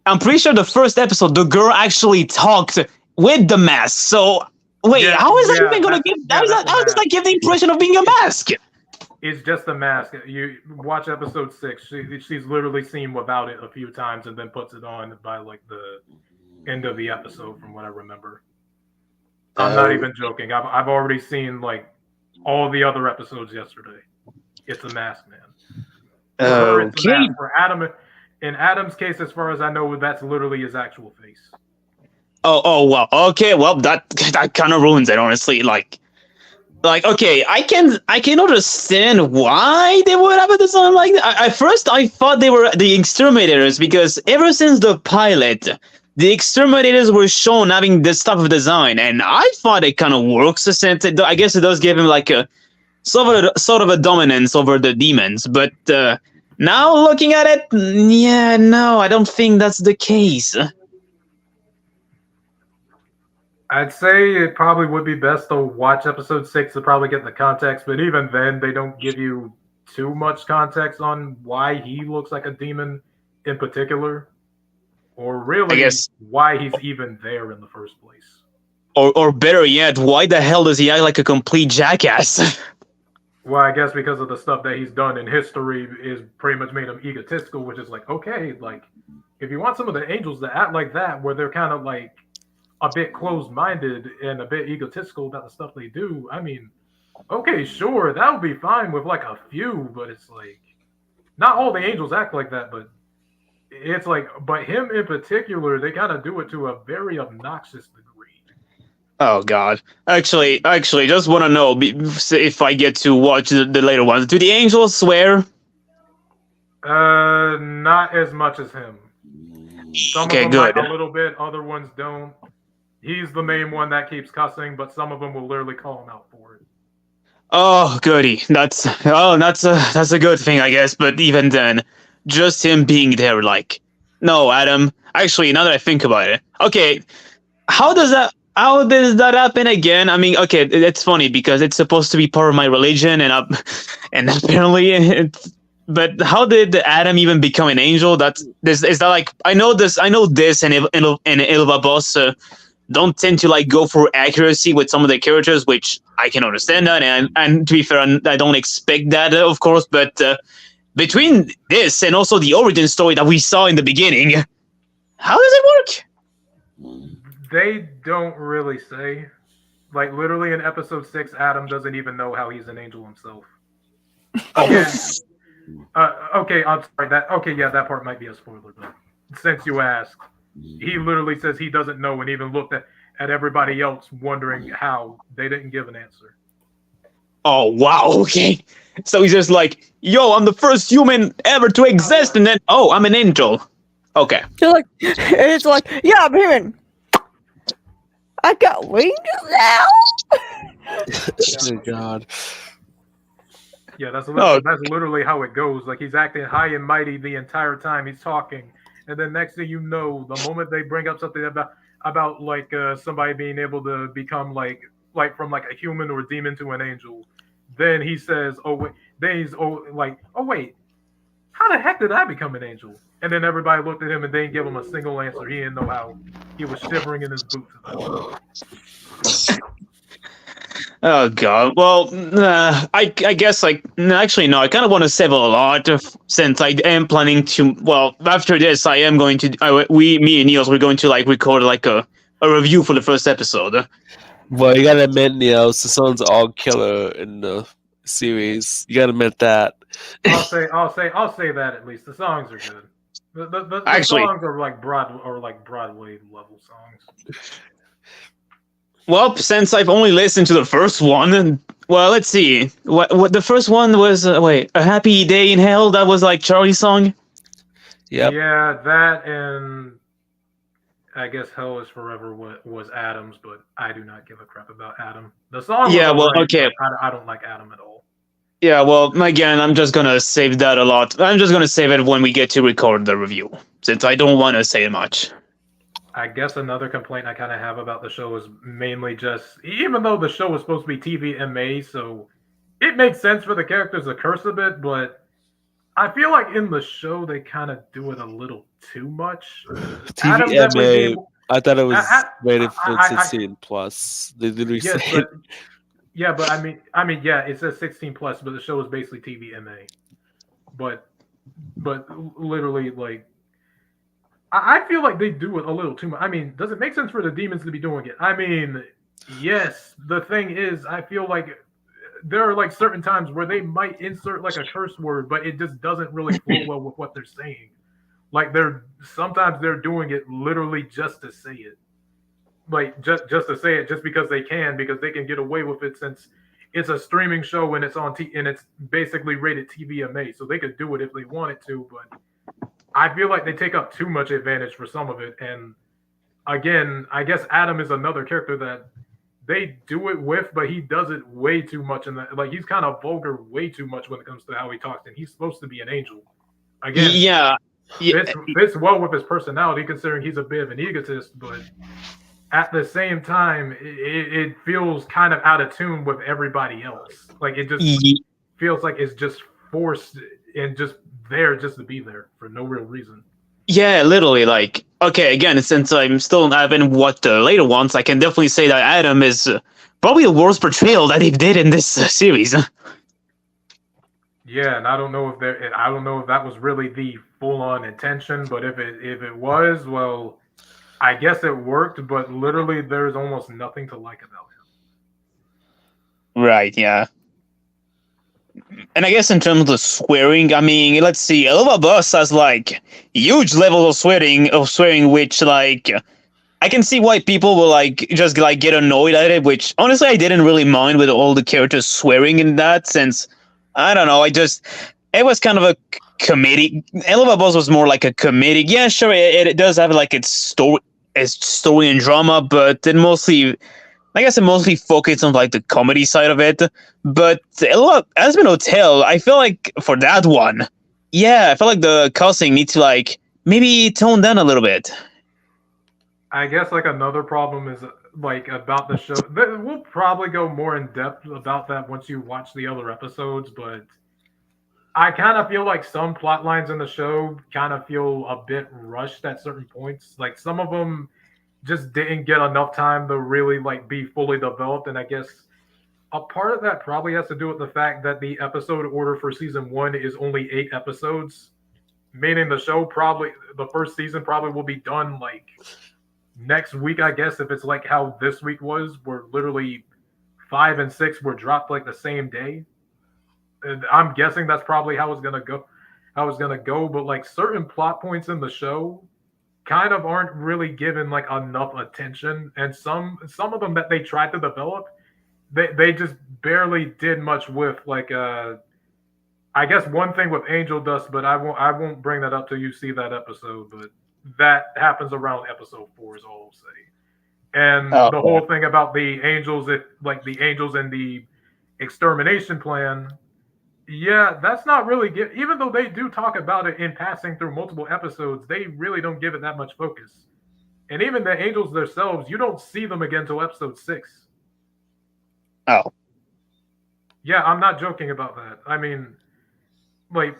I'm pretty sure the first episode, the girl actually talked with the mask. So wait, how is that even gonna give? How does that give the impression of being a mask? It's just a mask. You watch episode 6. She's literally seen without it a few times, and then puts it on by like the end of the episode, from what I remember. I'm not even joking. I've already seen like all the other episodes yesterday. It's a mask, man. Okay. For Adam, in Adam's case, as far as I know, that's literally his actual face. Oh well. Okay, well that kind of ruins it, honestly. Like okay, I can understand why they would have a design like that. At first, I thought they were the exterminators, because ever since the pilot, the exterminators were shown having this type of design, and I thought it kind of works. Since I guess it does give him like a sort of a dominance over the demons, but now looking at it, yeah, no, I don't think that's the case. I'd say it probably would be best to watch episode 6 to probably get the context, but even then, they don't give you too much context on why he looks like a demon in particular, or really why he's even there in the first place. Or better yet, why the hell does he act like a complete jackass? Well, I guess because of the stuff that he's done in history is pretty much made him egotistical, which is like, okay, like if you want some of the angels to act like that, where they're kind of like a bit closed-minded and a bit egotistical about the stuff they do, I mean, okay, sure, that would be fine with like a few, but it's like not all the angels act like that, but it's like, but him in particular, they kind of do it to a very obnoxious degree. Oh God! Actually, just want to know if I get to watch the later ones. Do the angels swear? Not as much as him. Some of them good. Might a little bit, other ones don't. He's the main one that keeps cussing, but some of them will literally call him out for it. Oh, goody! That's a good thing, I guess. But even then, just him being there, like, no, Adam. Actually, now that I think about it, okay, how does that happen again? I mean, okay, it's funny because it's supposed to be part of my religion, and apparently but how did Adam even become an angel? Is that like I know this, and Ilva Boss don't tend to like go for accuracy with some of the characters, which I can understand that, and to be fair, I don't expect that, of course, but between this and also the origin story that we saw in the beginning, how does it work? They don't really say. Like, literally in episode 6, Adam doesn't even know how he's an angel himself. Okay, I'm sorry. That part might be a spoiler, but since you asked, he literally says he doesn't know, and even looked at everybody else wondering how. They didn't give an answer. Oh, wow, okay. So he's just like, yo, I'm the first human ever to exist, and then, oh, I'm an angel. Okay. It's like, yeah, I'm human. I got wings now. Oh God. Yeah, that's literally how it goes. Like, he's acting high and mighty the entire time he's talking, and then next thing you know, the moment they bring up something about like somebody being able to become like from like a human or a demon to an angel, then he says, "Oh wait," then he's like, "Oh wait, how the heck did I become an angel? And then everybody looked at him and they didn't give him a single answer. He didn't know how. He was shivering in his boots at that point. Oh god. Well, I guess actually no. I kind of want to save a lot since I am planning to. Well, after this, I am going to. Me and Niels, we're going to record a review for the first episode. Well, you gotta admit, Niels, the songs are all killer in the series. You gotta admit that. I'll say that at least. The songs are good. The Actually- songs are like Broadway level songs. Well, since I've only listened to the first one, well, let's see. What the first one was? Wait, A Happy Day in Hell. That was like Charlie's song. Yep. Yeah, that and I guess Hell is Forever was Adam's, but I do not give a crap about Adam. The song. Yeah, was well, alright, okay. but I don't like Adam at all. Yeah, well, again, I'm just gonna save that a lot. I'm just gonna save it when we get to record the review, since I don't want to say much. I guess another complaint I kind of have about the show is mainly just, even though the show was supposed to be TVMA, so it makes sense for the characters to curse a bit, but I feel like in the show they kind of do it a little too much. Adam definitely TVMA. I thought it was I- rated for I- 16 plus. They literally Yes, said but I mean, yeah, it says 16 plus, but the show is basically TVMA. But literally, like, I feel like they do it a little too much. I mean, does it make sense for the demons to be doing it? I mean, yes. The thing is, I feel like there are like certain times where they might insert like a curse word, but it just doesn't really flow well with what they're saying. Like sometimes they're doing it literally just to say it. Like just to say it, just because they can get away with it since it's a streaming show and it's on and it's basically rated TVMA, so they could do it if they wanted to. But I feel like they take up too much advantage for some of it. And again, I guess Adam is another character that they do it with, but he does it way too much. And like he's kind of vulgar way too much when it comes to how he talks. And he's supposed to be an angel. Again, Yeah. fits well with his personality, considering he's a bit of an egotist, but at the same time, it feels kind of out of tune with everybody else. Like it just feels like it's just forced and just there just to be there for no real reason. Yeah, literally. Like, okay, again, since I haven't watched the later ones, I can definitely say that Adam is probably the worst portrayal that they did in this series. Yeah, and I don't know if that was really the full-on intention, but if it was, well, I guess it worked. But literally, there's almost nothing to like about him. Right. Yeah. And I guess in terms of the swearing, I mean, let's see, Elva Bus has like huge levels of swearing, which like I can see why people will like just like get annoyed at it. Which honestly, I didn't really mind with all the characters swearing in that sense. I don't know. It was kind of a comedic. Elva Bus was more like a comedic. Yeah, sure, it does have like its story and drama, but it mostly. I guess it mostly focused on like the comedy side of it, but Aspen Hotel, I feel like for that one, yeah, I feel like the casting needs to like maybe tone down a little bit. I guess like another problem is like about the show. We'll probably go more in depth about that once you watch the other episodes, but I kind of feel like some plot lines in the show kind of feel a bit rushed at certain points. Like some of them just didn't get enough time to really like be fully developed. And I guess a part of that probably has to do with the fact that the episode order for season 1 is only 8 episodes, meaning the first season probably will be done like next week, I guess, if it's like how this week was, where literally 5 and 6 were dropped like the same day. And I'm guessing that's probably how it's gonna go. But like certain plot points in the show kind of aren't really given like enough attention, and some of them that they tried to develop, they just barely did much with. Like I guess one thing with Angel Dust, but I won't bring that up till you see that episode. But that happens around episode 4 is all I'll say. And the whole thing about the angels, the angels and the extermination plan. Yeah, that's not really even though they do talk about it in passing through multiple episodes, they really don't give it that much focus. And even the angels themselves, you don't see them again till episode 6. Oh. Yeah, I'm not joking about that. I mean, like,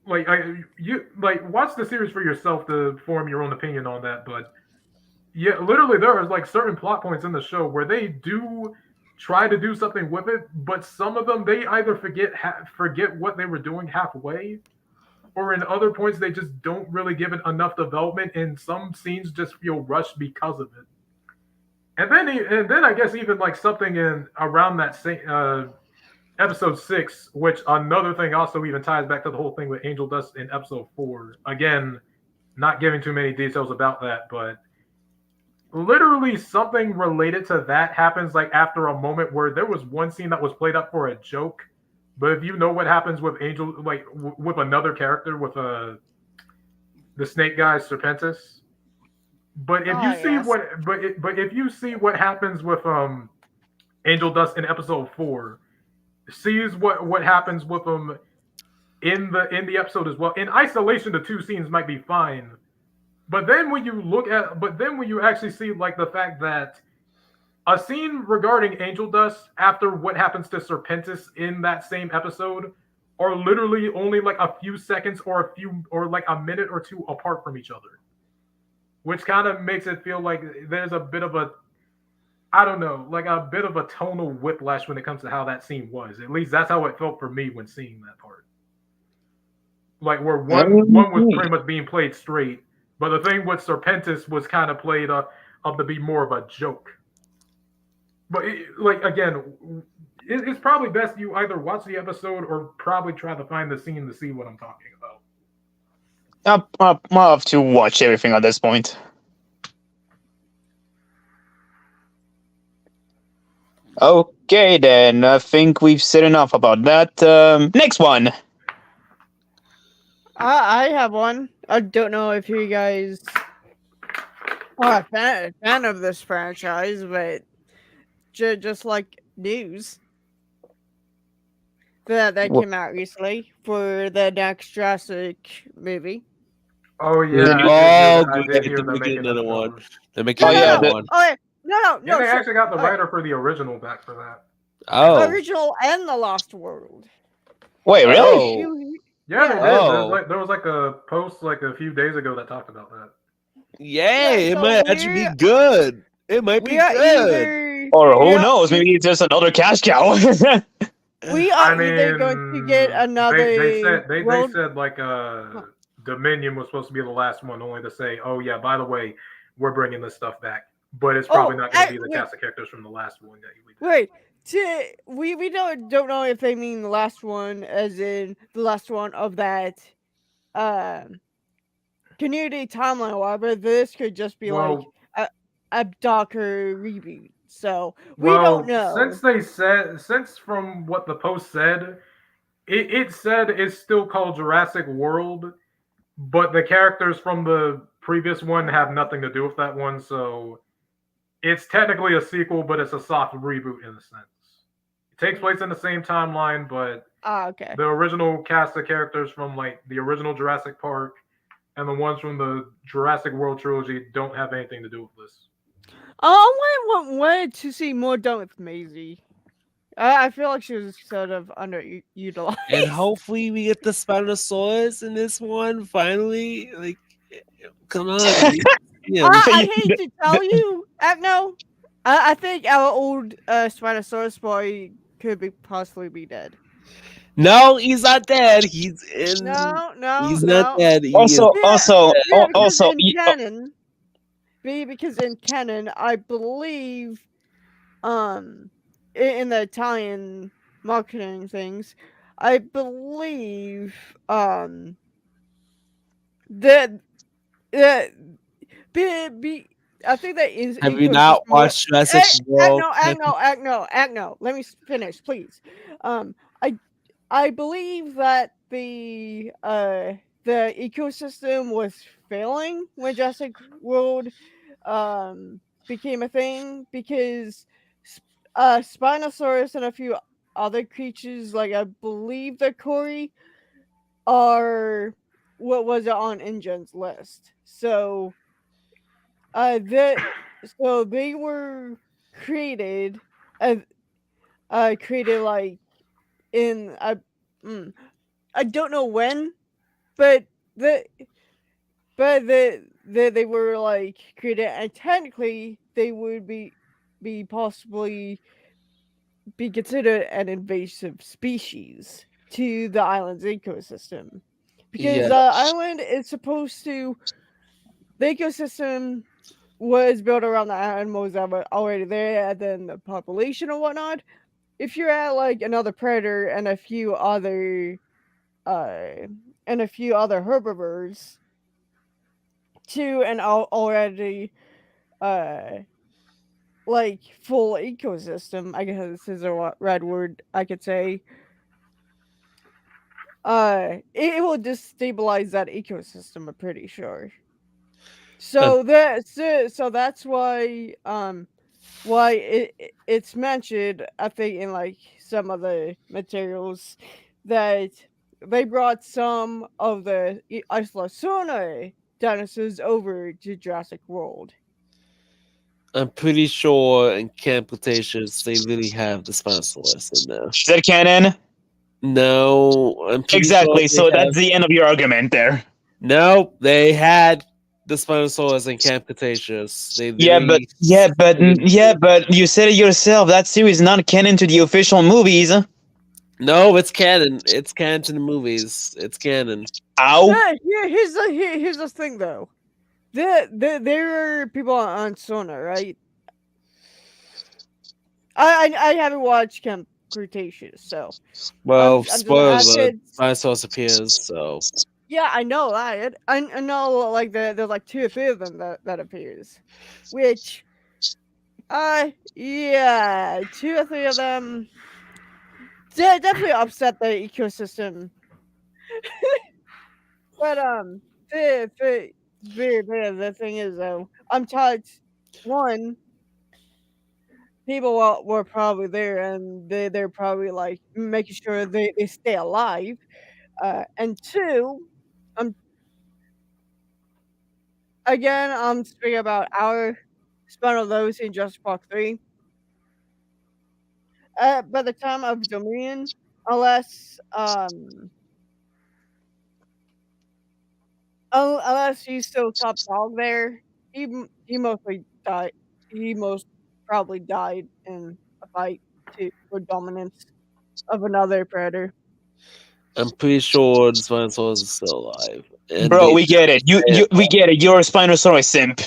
you watch the series for yourself to form your own opinion on that. But yeah, literally there are like certain plot points in the show where they do try to do something with it, but some of them they either forget what they were doing halfway, or in other points they just don't really give it enough development, and some scenes just feel rushed because of it. And then I guess even like something in around that same episode 6, which another thing also even ties back to the whole thing with Angel Dust in episode 4. Again, not giving too many details about that, but literally something related to that happens like after a moment where there was one scene that was played up for a joke, but if you know what happens with Angel, like with another character with the snake guy Serpentis, but if you see yes. but if you see what happens with Angel Dust in episode 4, sees what happens with him in the episode as well. In isolation, the two scenes might be fine, but then when you actually see like the fact that a scene regarding Angel Dust after what happens to Serpentis in that same episode are literally only like a few seconds or like a minute or two apart from each other, which kind of makes it feel like there's a bit of a I don't know, like a bit of a tonal whiplash when it comes to how that scene was. At least that's how it felt for me when seeing that part. Like where one was pretty much being played straight, but the thing with Serpentis was kind of played up to be more of a joke. But like again, it's probably best you either watch the episode or probably try to find the scene to see what I'm talking about. I'll have to watch everything at this point. Okay, then. I think we've said enough about that. Next one. I have one. I don't know if you guys are a fan of this franchise, but just like news that came out recently for the next Jurassic movie. Oh Yeah. yeah, Oh, I good. did hear They're them making making another one. film. They're making Oh, yeah, another the- one. Oh, no, And they sure. actually got the All right. writer for the original back for that. Oh. Original and the Lost World. Wait, really? Oh. Yeah, they did. Oh. There was like a post like a few days ago that talked about that. Yay! It so might actually be good. It might be We are good. either Or who we are- knows? Maybe it's just another cash cow. we are either going to get another they world. said like Dominion was supposed to be the last one, only to say, oh yeah, by the way, we're bringing this stuff back, but it's probably not going to be the cast of characters from the last one that we did. Wait, we don't know if they mean the last one as in the last one of that community timeline or whatever. This could just be like a darker reboot. So we don't know. Since from what the post said, it said it's still called Jurassic World, but the characters from the previous one have nothing to do with that one, so it's technically a sequel, but it's a soft reboot in a sense. It takes place in the same timeline, but Okay. the original cast of characters from like the original Jurassic Park and the ones from the Jurassic World trilogy don't have anything to do with this. I wanted to see more done with Maisie. I feel like she was sort of underutilized. And hopefully we get the Spinosaurus in this one finally. Like, come on. I hate to tell you, no. I think our old Spinosaurus boy could possibly be dead. No, he's not dead. He's in. No, He's not dead. He Also, in canon, because in canon, I believe, in the Italian marketing things, I believe, that I think that is. Have you not watched Jurassic World? No. Let me finish, please. I believe that the ecosystem was failing when Jurassic World became a thing because Spinosaurus and a few other creatures, like I believe the Cory, are what was on InGen's list. So they were created like in I don't know when, but the they were like created, and technically they would be possibly be considered an invasive species to the island's ecosystem, because Yeah. the island is supposed to the ecosystem was built around the animals that were already there, and then the population and whatnot. If you're at like another predator uh and a few other herbivores to an already uh like full ecosystem, I guess this is a red word I could say, it will destabilize that ecosystem, I'm pretty sure. Um, So that's why it's mentioned, I think, in like some of the materials, that they brought some of the Isolation dinosaurs over to Jurassic World. I'm pretty sure in Camp Cretaceous they really have the Spinosaurus in there. Is that canon? No, I'm pretty sure Exactly. they So have. that's the end of your argument there. No, they had the Spinosaurus in Camp Cretaceous. They Yeah, but literally. yeah, but you said it yourself. That series is not canon to the official movies. No, it's canon. It's canon to the movies. It's canon. Ow. Here's the thing though. There are people on Sona, right? I haven't watched Camp Cretaceous, so Well, I'm just spoiler have alert, to. Spinosaurus appears, so. Yeah, I know that. I know like there's like two or three of them that appears, which yeah, two or three of them definitely upset the ecosystem. But the thing is though, I'm taught one, people were probably there, and they're probably like making sure they stay alive. And two, I'm again I'm speaking about our Spinal Lows in Jurassic Park 3. By the time of Dominion, unless unless he's still top dog there, he mostly died. He most probably died in a fight for dominance of another predator. I'm pretty sure the Spinosaurus is still alive. And Bro, we get it. We get it. You're a Spinosaurus simp.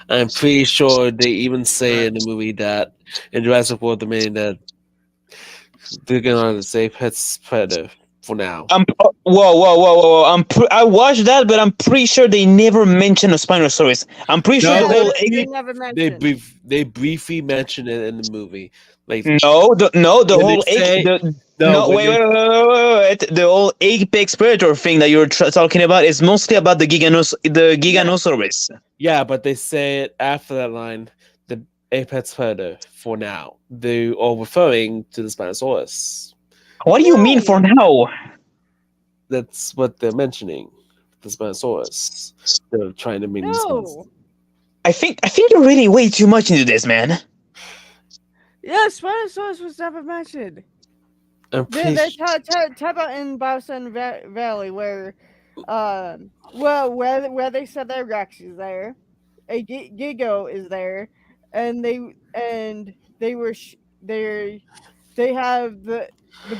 I'm pretty sure they even say in the movie that in Jurassic World Dominion that they're gonna say pets predator for now. Whoa. I watched that, but I'm pretty sure they never mentioned a Spinosaurus. I'm pretty sure No, the whole they never mentioned. They briefly mention it in the movie. Like the when whole they say no, when wait, they, wait. The whole apex predator thing that you're talking about is mostly about the Giganosaurus. yeah, but they say it after that line, the apex predator for now. They are referring to the Spinosaurus. What do you mean for now? That's what they're mentioning. The Spinosaurus. They're trying to mean the Spinosaurus. No. I think you're really way too much into this, man. Yeah, Spinosaurus was never mentioned. I'm They pretty talk about in Biosun Valley where, where they said their Rex is there, a Gigo is there, and they were they have the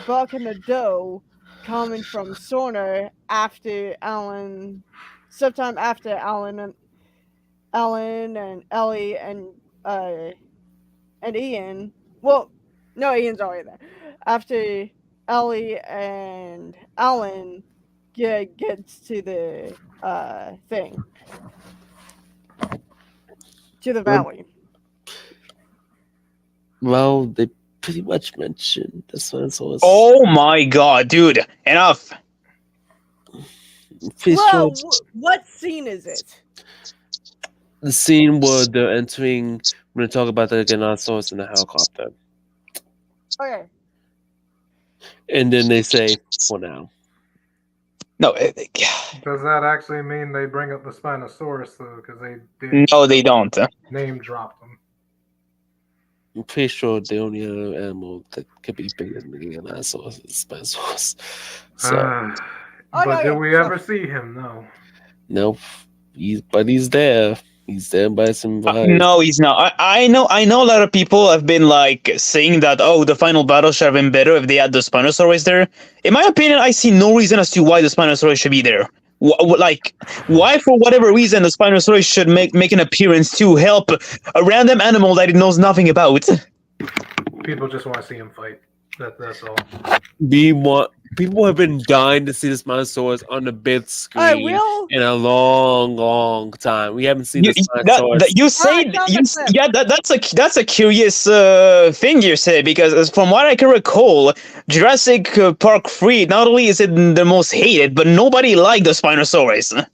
buck and the doe coming from Sorna after Alan, sometime after Alan and Ellie and Ian. Well, no, Ian's already there. After Ellie and Alan gets to the thing, to the valley. well, they pretty much mentioned the Spinosaurus. Oh my god, dude! Enough. I'm pretty Well, sure what scene is it? the scene where they're entering when they talk about the Giganosaurus in the helicopter. Okay. And then they say, for now. No, Does that actually mean they bring up the Spinosaurus though? Because they did. no, they don't. Name dropped them. I'm pretty sure the only other animal that could be bigger than the Giganosaurus is the Spinosaurus. So, Oh, But no, did yeah, we so- ever see him? No. Nope. He's there. He's there by some vibes. No, he's not. I know a lot of people have been like saying that, oh, the final battle should have been better if they had the Spinosaurus there. In my opinion, I see no reason as to why the Spinosaurus should be there. Like, why, for whatever reason, the Spinosaurus should make an appearance to help a random animal that it knows nothing about? People just want to see him fight. That's all. People have been dying to see the Spinosaurus on the big I screen will. in a long time. We haven't seen You, the Spinosaurus. you say Alright, no, that's it. yeah, that's a curious thing you say, because from what I can recall, Jurassic Park 3, not only is it the most hated, but nobody liked the Spinosaurus.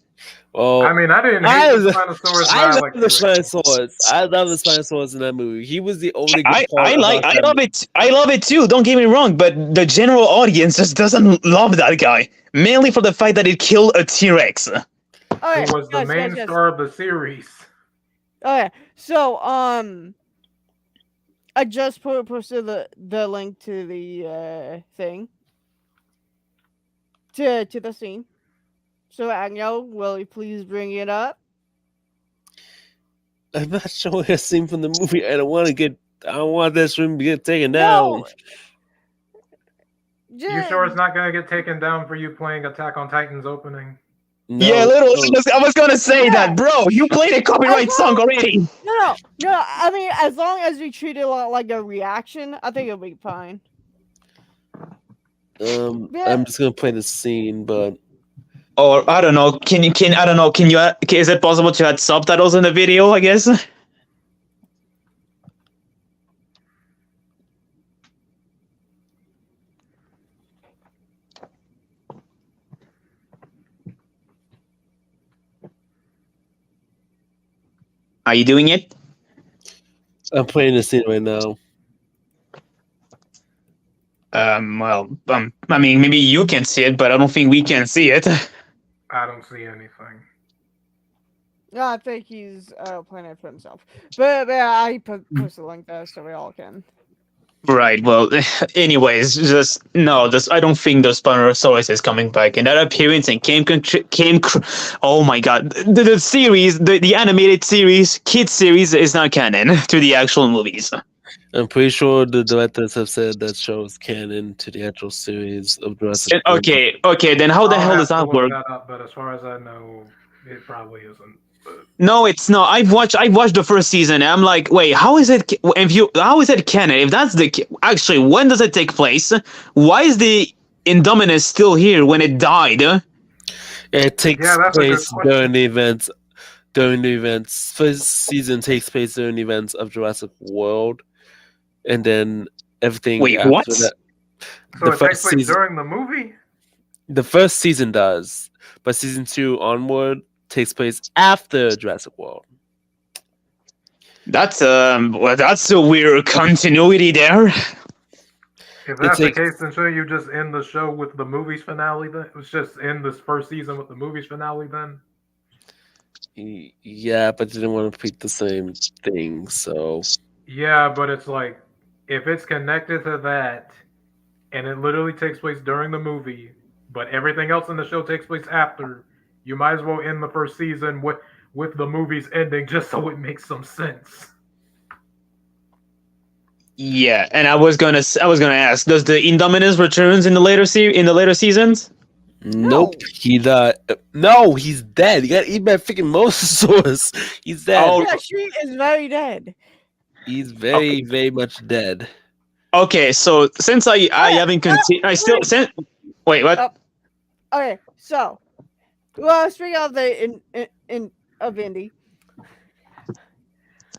Well, I mean, I didn't hate the Spinosaurus. I but love liked the T-Rex. Spinosaurus. I love the Spinosaurus in that movie. He was the only good part I about that love it. I love it too. Don't get me wrong, but the general audience just doesn't love that guy, mainly for the fact that it killed a T-Rex. Okay, He was the main star of the series. Okay, so I just posted the link to the thing to the scene. So Agno, will you please bring it up? I'm not showing a scene from the movie. I don't want that stream to get taken No. down. You sure it's not going to get taken down for you playing Attack on Titan's opening? No, Yeah, literally. no. I was gonna say Yeah. that, bro. You played a copyright song already. No. I mean, as long as we treat it like a reaction, I think it'll be fine. Yeah. I'm just gonna play the scene, but Or I don't know. Can you? Is it possible to add subtitles in the video? I guess. Are you doing it? I'm playing the scene right now. Well, I mean, maybe you can see it, but I don't think we can see it. I don't see anything. No, I think he's playing it for himself. But I post a link there so we all can. Right. Well, anyways, just no. I don't think the Spinosaurus is coming back. And that appearance and oh my god, the series, the animated series, kids series is not canon to the actual movies. I'm pretty sure the directors have said that show is canon to the actual series of Jurassic Park. Okay. Then how the I'll hell have does to that look work? that up, but as far as I know, it probably isn't. But No, it's not. I've watched the first season. And I'm like, wait, how is it? How is it canon? If that's actually, when does it take place? Why is the Indominus still here when it died? It takes Yeah, that's a good place question. during the events. During the events, first season takes place during the events of Jurassic World, and then everything. Wait, after what? That, so the it takes first place season, during the movie? the first season does, but season 2 onward takes place after Jurassic World. That's a weird continuity there. If that's the takes- case, then shouldn't you just end the show with the movie's finale then? It was just end this first season with the movie's finale then? Yeah, but they didn't want to repeat the same thing, so Yeah, but it's like, if it's connected to that, and it literally takes place during the movie, but everything else in the show takes place after, you might as well end the first season with the movie's ending just so it makes some sense. Yeah, and I was gonna ask, does the Indominus returns in the later seasons? nope. He died. No, he's dead. He got eaten by freaking Mosasaurus. He's dead. Oh. Yeah, she is very dead. He's very, very much dead. Okay, so since I haven't continued, I still wait, what? Okay, so well, speaking of the of Indy,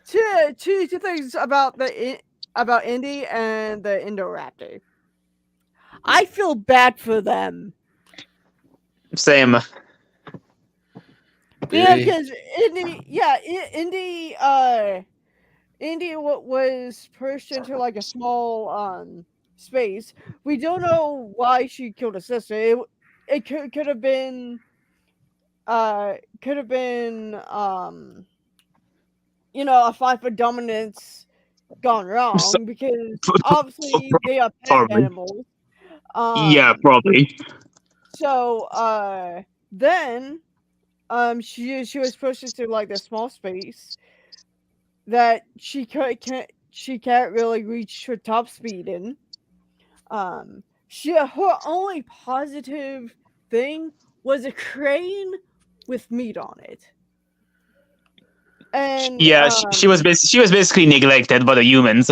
two things about about Indy and the Indoraptor. I feel bad for them. Same. Yeah, Really? because Indy was pushed into like a small space. We don't know why she killed her sister. It could have been a fight for dominance gone wrong because obviously they are pet Probably. animals. Yeah, probably. So then she was pushed into like the small space that she can't really reach her top speed in. Her only positive thing was a crane with meat on it. And Yeah, she was basically neglected by the humans.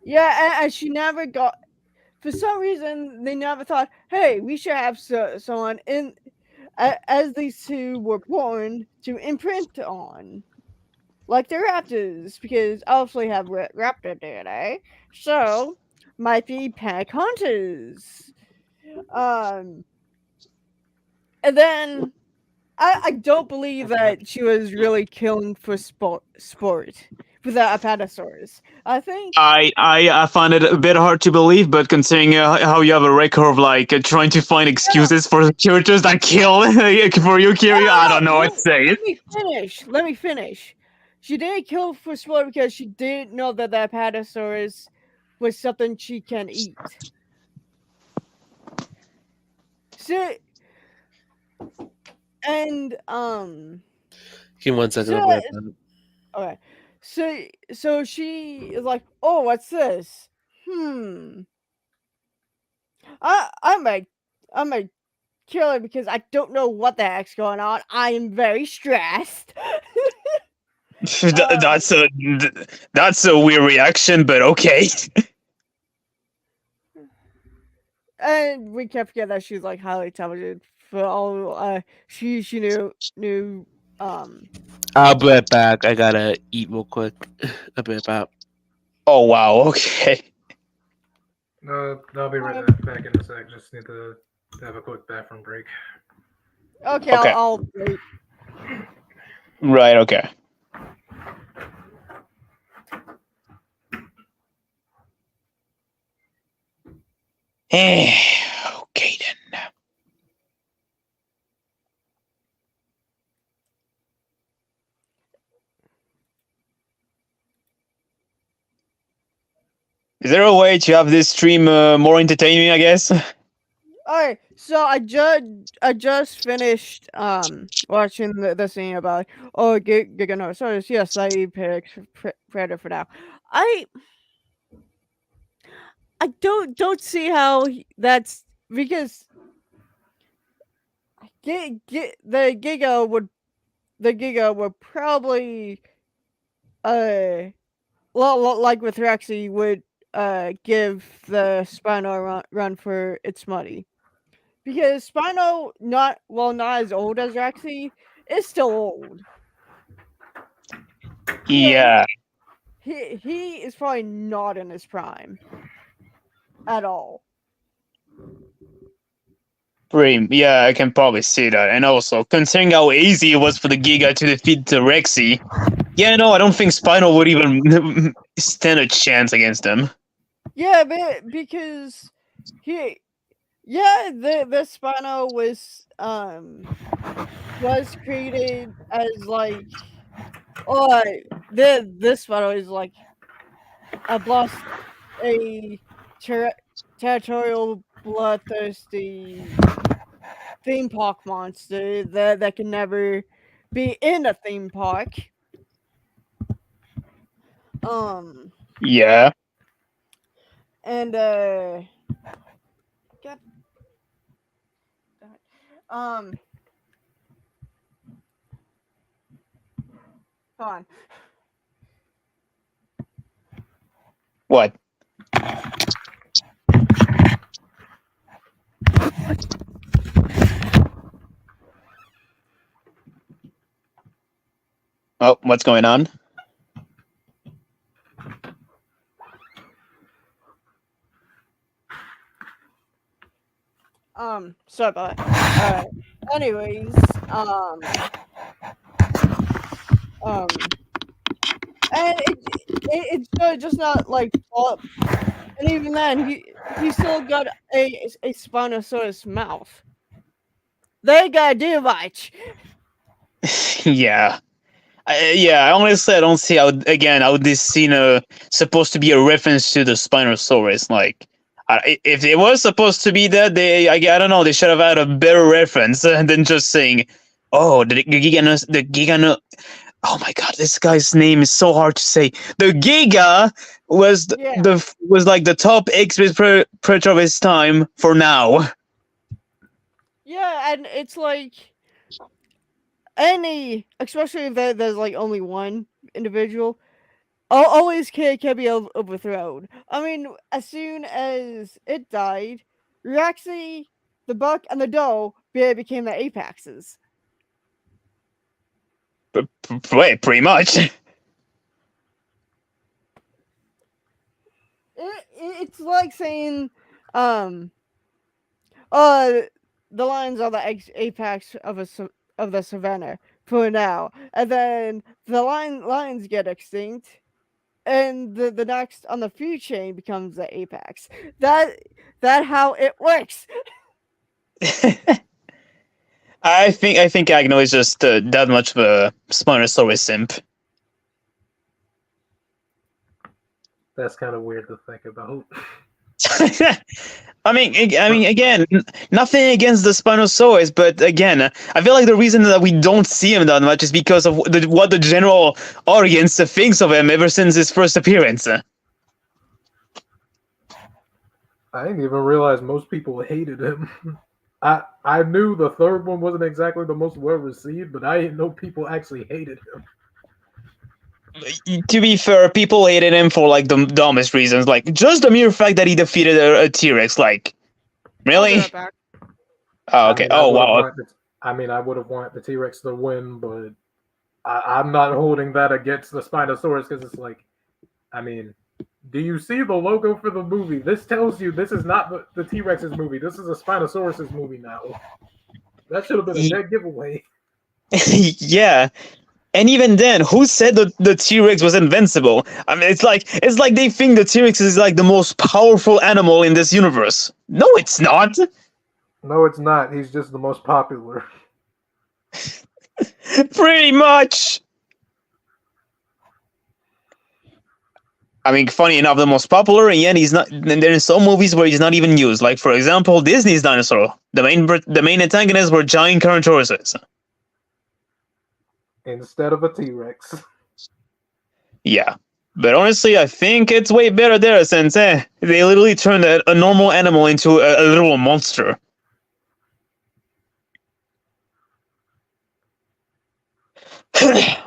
yeah, and she never got. For some reason, they never thought, "Hey, we should have someone in." As these two were born to imprint on, like the raptors, because obviously have raptor DNA, so might be pack hunters. And then I don't believe that she was really killing for sport with the Apatosaurus. I think I find it a bit hard to believe, but considering how you have a record of like trying to find excuses for characters that kill for you, Kiri, I don't know what to say. Let me finish. She didn't kill for sport because she didn't know that the Apatosaurus was something she can eat. So, and Give me 1 second. So- I'll be right back. okay. So she is like, "Oh, what's this? I might kill her because I don't know what the heck's going on. I am very stressed." That's a weird reaction, but okay. And we can't forget that she's like highly intelligent. For all she knew I'll be right back. I gotta eat real quick. I'll be right back. Oh wow, okay. I'll be right back in a sec. Just need to have a quick bathroom break. Okay, Okay. I'll wait. Right, okay. Okay then. Is there a way to have this stream more entertaining, I guess? Alright, so I just finished watching the scene about Giganosaurus. Yes, I picked Predator for now. I don't see how that's because the Giga would probably like with Rexy would give the Spino run for its money. Because Spino, not as old as Rexy, is still old. Yeah. He is probably not in his prime at all. Yeah, I can probably see that. And also, considering how easy it was for the Giga to defeat the Rexy, yeah, no, I don't think Spinal would even stand a chance against them. Yeah, but because the Spino was created as like this Spino is like a territorial bloodthirsty theme park monster that can never be in a theme park. Yeah. And hold on. What? Oh, what's going on? Sorry about that. Anyways, and it's just not like and even then he still got a Spinosaurus mouth. They got a much. Yeah. Yeah, honestly, I don't see how this scene supposed to be a reference to the Spinosaurus. Like, If it was supposed to be that, I don't know, they should have had a better reference than just saying, "Oh, the Giga." Oh my god, this guy's name is so hard to say. The Giga was Yeah. was like the top X-ray predator of his time for now. Yeah, and it's like especially if there's like only one individual, always can be overthrown. I mean, as soon as it died, Rexy, the Buck, and the Doe became the Apexes. Wait, pretty much. It's like saying, the lions are the apex of the savannah for now, and then the lions get extinct, and the next on the food chain becomes the apex. That how it works. I think Agno is just that much of a Spinosaurus simp. That's kind of weird to think about. I mean, again, nothing against the Spinosaurus, but again, I feel like the reason that we don't see him that much is because of what the general audience thinks of him ever since his first appearance. I didn't even realize most people hated him. I knew the third one wasn't exactly the most well received, but I didn't know people actually hated him. To be fair, people hated him for like the dumbest reasons, like just the mere fact that he defeated a T-Rex. Like, really? Oh, okay. I Wow. I would have wanted the T-Rex to win, but I'm not holding that against the Spinosaurus because it's like, I mean, do you see the logo for the movie? This tells you this is not the T-Rex's movie. This is a Spinosaurus's movie now. That should have been a dead giveaway. Yeah. And even then, who said that the T-Rex was invincible? I mean, it's like they think the T-Rex is like the most powerful animal in this universe. No, it's not. No, it's not. He's just the most popular. Pretty much. I mean, funny enough, the most popular, and yet he's not. And there are some movies where he's not even used. Like, for example, Disney's Dinosaur. The main antagonists were giant Carnotaurus. Instead of a T-Rex. Yeah. But honestly, I think it's way better there since they literally turned a normal animal into a little monster.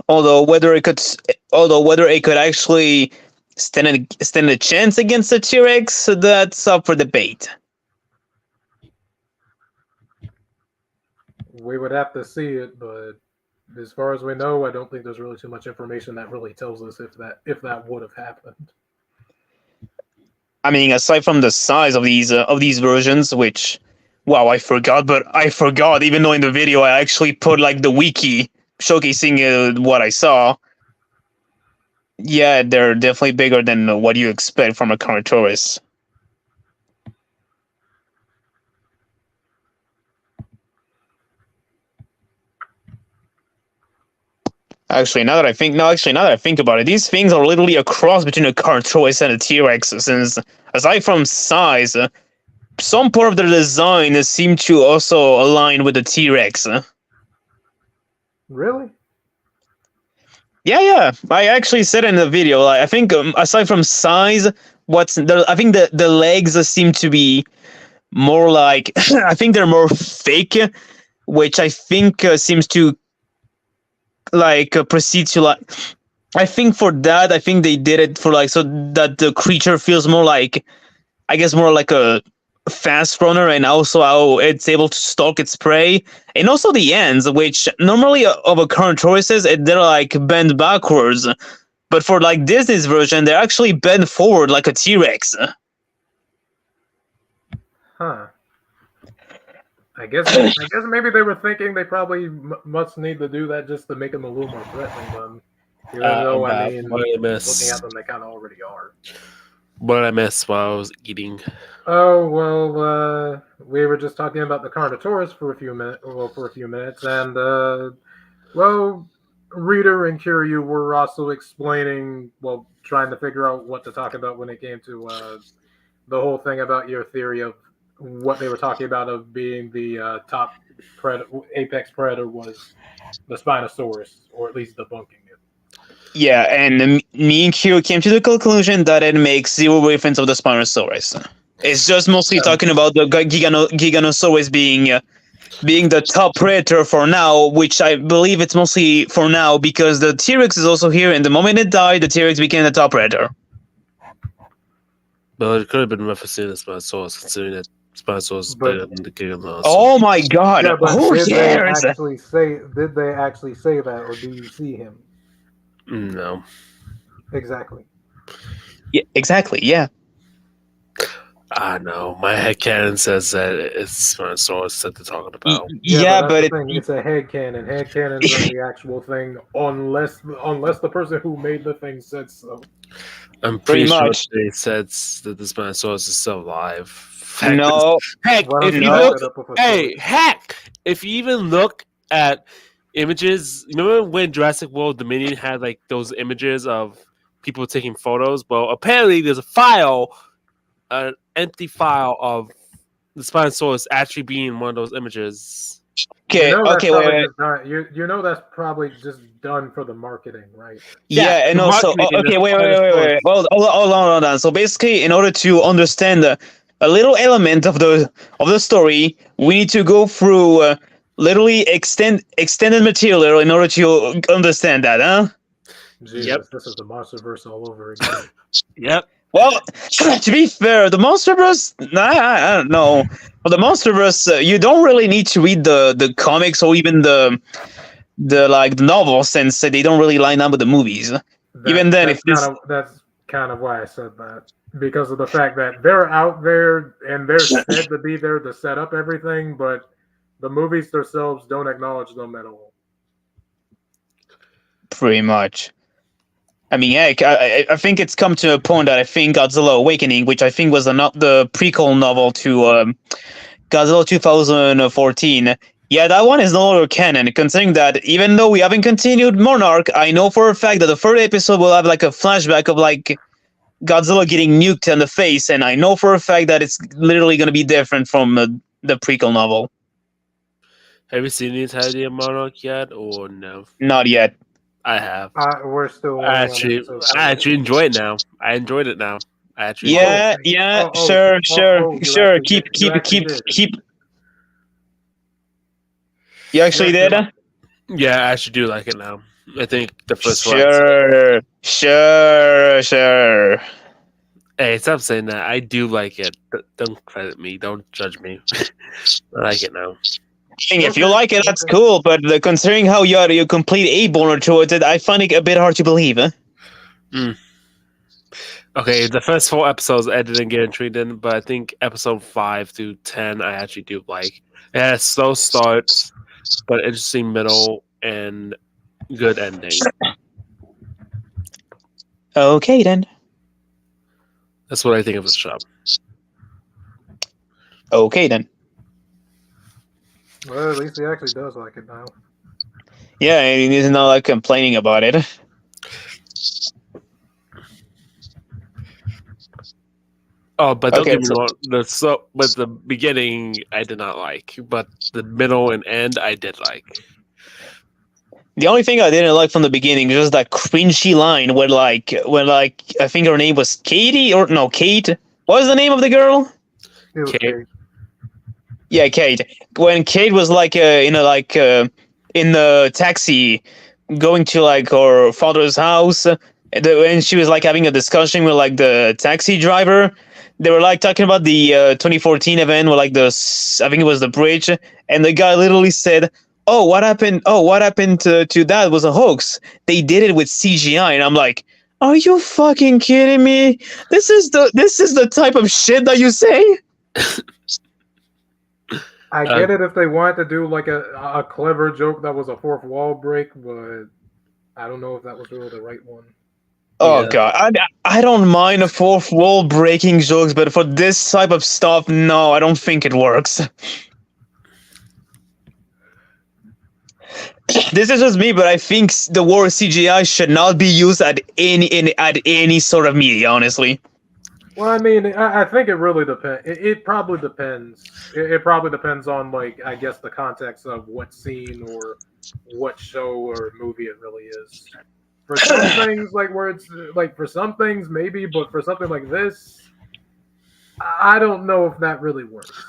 Although whether it could actually stand a chance against the T-Rex, that's up for debate. We would have to see it, but as far as we know, I don't think there's really too much information that really tells us if that would have happened. I mean, aside from the size of these versions, which, wow, I forgot. Even though in the video I actually put like the wiki showcasing what I saw. Yeah, they're definitely bigger than what you expect from a Carnotaurus. Actually, now that I think about it, these things are literally a cross between a Carnotaurus and a T-Rex. Since aside from size, some part of their design seem to also align with the T-Rex. Really? Yeah. I actually said in the video. Like, I think aside from size, I think the legs seem to be more like I think they're more fake, which I think seems to proceed to like. I think for that, I think they did it for like so that the creature feels more like, I guess, more like a fast runner, and also how it's able to stalk its prey, and also the ends, which normally of a Carnotaurus they're like bent backwards, but for like Disney's version, they're actually bent forward like a T-Rex. Huh. I guess maybe they were thinking they probably must need to do that just to make them a little more threatening. Even though I mean, looking at them, they kind of already are. What did I miss while I was eating? Oh well, we were just talking about the Carnotaurus for a few minutes, and Reader and Kiryu were also explaining, trying to figure out what to talk about when it came to the whole thing about your theory of what they were talking about of being the top apex predator was the Spinosaurus, or at least debunking it. Yeah, and me and Q came to the conclusion that it makes zero reference of the Spinosaurus. It's just mostly talking about the Giganosaurus being the top predator for now, which I believe it's mostly for now because the T-Rex is also here, and the moment it died, the T-Rex became the top predator. But it could have been referencing the Spinosaurus, considering that Spinosaurus is But- better than the Giganosaurus. Oh my god, Yeah, but who did cares? they actually say that, or do you see him? No. Exactly. Yeah, exactly, yeah. I know. My headcanon says that it's Spinosaurus that they're talking about. Yeah, that's but the thing. It's a headcanon. Headcanons are the actual thing, unless the person who made the thing said so. I'm Pretty pretty sure much. they said that the Spinosaurus is still alive. No, Heck, Why don't if you you No. back look, that up with a hey, source? heck, if you even look at images, you remember when Jurassic World Dominion had like those images of people taking photos? Well, apparently there's a file, an empty file of the Spinosaurus actually being one of those images. okay, that's okay, wait, probably wait. just not, you know that's probably just done for the marketing, right? Yeah, and the also, marketing okay, is wait. Spinosaurus. Well, hold on. So basically, in order to understand a little element of the story, we need to go through literally extended material in order to understand that, huh? Jesus, this is the MonsterVerse all over again. Yep. Well, to be fair, the MonsterVerse, I don't know. For the MonsterVerse, you don't really need to read the comics or even the novels, since they don't really line up with the movies. Even then, that's kind of why I said that, because of the fact that they're out there and they're said to be there to set up everything, but the movies themselves don't acknowledge them at all. Pretty much. I mean, heck, I think it's come to a point that I think Godzilla Awakening, which I think was the prequel novel to Godzilla 2014, yeah, that one is no longer canon, considering that even though we haven't continued Monarch, I know for a fact that the third episode will have like a flashback of like Godzilla getting nuked in the face, and I know for a fact that it's literally going to be different from the prequel novel. Have you seen the entirety of Monarch yet, or no? Not yet. I have. We're still I actually enjoy it now. I enjoyed it now. I actually Yeah, sure. Keep. You actually did? Yeah, I actually do like it now. I think the first one. Sure. Hey, stop saying that. I do like it. Don't credit me. Don't judge me. I like it now. If you like it, that's cool. But considering how you're a complete A-boner towards it, I find it a bit hard to believe. Huh? Okay, the first 4 episodes I didn't get intrigued in, but I think episode 5 through 10 I actually do like. It has slow starts, but interesting middle and good ending. Okay, then. That's what I think of the show. Okay, then. Well, at least he actually does like it now. Yeah, and he's not like complaining about it. Oh, but don't Okay, get me wrong. But the beginning I did not like, but the middle and end I did like. The only thing I didn't like from the beginning was just that cringy line when I think her name was Katie or no Kate. What was the name of the girl? It was Okay. great. Yeah, Kate. When Kate was like in the taxi going to like her father's house, and she was like having a discussion with like the taxi driver. They were like talking about the 2014 event with like I think it was the bridge, and the guy literally said, "Oh, what happened? Oh, what happened to that was a hoax. They did it with CGI." And I'm like, "Are you fucking kidding me? This is the type of shit that you say?" I get it if they wanted to do like a clever joke that was a fourth wall break, but I don't know if that was really the right one. Oh Yeah. god, I don't mind a fourth wall breaking jokes, but for this type of stuff, no, I don't think it works. This is just me, but I think the word CGI should not be used at any sort of media, honestly. Well, I mean, I think it really depends. It probably depends. It probably depends on, like, I guess the context of what scene or what show or movie it really is. For some things, like where it's like for some things maybe, but for something like this, I don't know if that really works.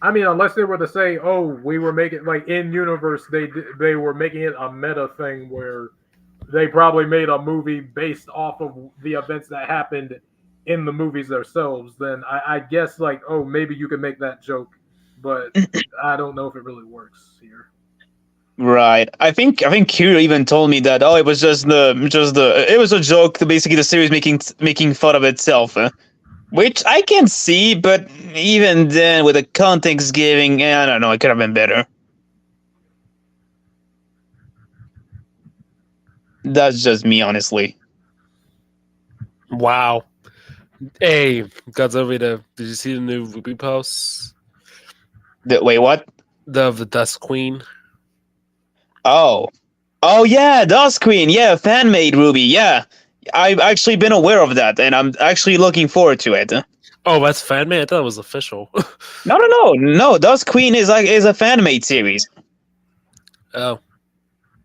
I mean, unless they were to say, "Oh, we were making like in universe, they were making it a meta thing where they probably made a movie based off of the events that happened in the movies themselves," then I guess like, oh, maybe you could make that joke, but I don't know if it really works here. Right. I think Kira even told me that it was just the it was a joke. Basically, the series making fun of itself, which I can see, but even then, with the context giving, I don't know, it could have been better. That's just me, honestly. Wow. Hey, Godzilla, did you see the new Ruby post? Wait, what? The Dust Queen? Oh, oh yeah, Dust Queen. Yeah, fan made Ruby. Yeah, I've actually been aware of that, and I'm actually looking forward to it. Oh, that's fan made? I thought it was official. No. Dust Queen is a fan made series. Oh.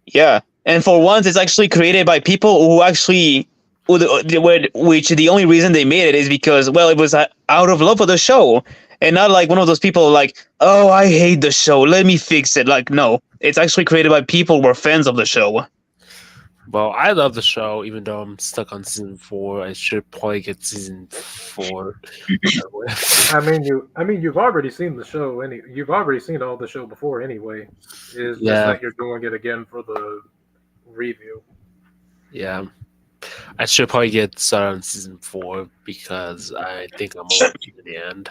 Yeah, and for once, it's actually created by people who actually, which the only reason they made it is because, well, it was out of love for the show, and not like one of those people like, oh, I hate the show, let me fix it. Like, no, it's actually created by people who are fans of the show. Well, I love the show, even though I'm stuck on season 4. I should probably get season 4. I mean, you've already seen the show. You've already seen all the show before anyway. It's just Yeah. that you're doing it again for the review. Yeah. I should probably get started on season 4 because I think I'm over to the end.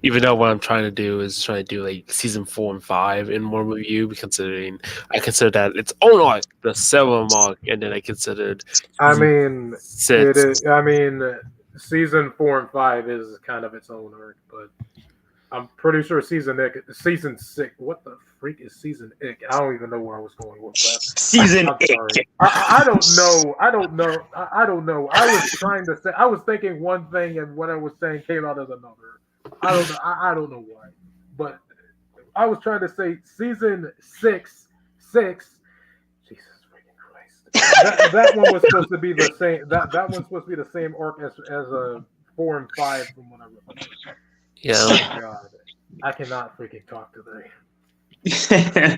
Even though what I'm trying to do is try to do like season 4 and 5 in one review, considering I consider that its own arc, the 7 arc, and then I considered I mean, 6. it is. I mean, season 4 and 5 is kind of its own arc, but I'm pretty sure season 6. What the freak is season ick? I don't even know where I was going with that. Season I'm sorry. I don't know. I don't know. I was trying to say. I was thinking one thing, and what I was saying came out as another. I don't know. I don't know why, but I was trying to say season 6. Jesus freaking Christ! That one was supposed to be the same. That one's supposed to be the same arc as 4 and 5 from what I remember. Yeah. Oh God, I cannot freaking talk today.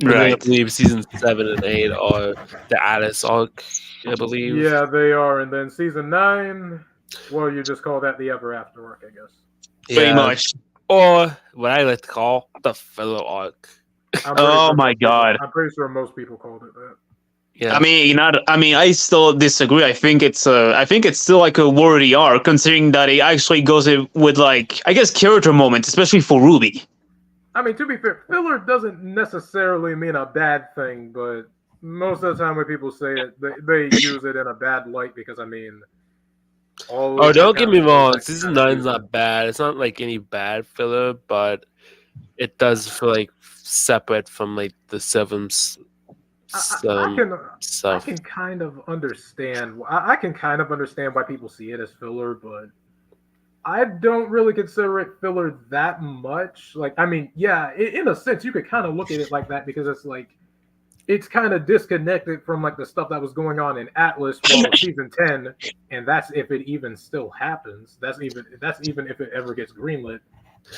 I Right. believe season 7 and 8 are the Alice arc, I believe. Yeah, they are, and then season 9. Well, you just call that the Ever After arc, I guess. Pretty much. Or what I like to call the filler arc. Oh my God. I'm pretty sure most people called it that. Yeah. I mean, I still disagree. I think it's still like a worthy arc, considering that it actually goes with like, I guess, character moments, especially for Ruby. I mean, to be fair, filler doesn't necessarily mean a bad thing, but most of the time when people say it, they use it in a bad light because, I mean, Oh, don't get me wrong. like, Season kinda 9's not bad. It's not like any bad filler, but it does feel like separate from like the 7's I stuff. can kind of understand. I can kind of understand why people see it as filler, but I don't really consider it filler that much. Like, I mean, yeah, in a sense, you could kind of look at it like that because it's like it's kind of disconnected from like the stuff that was going on in Atlas for season 10, and that's if it even still happens. That's even if it ever gets greenlit.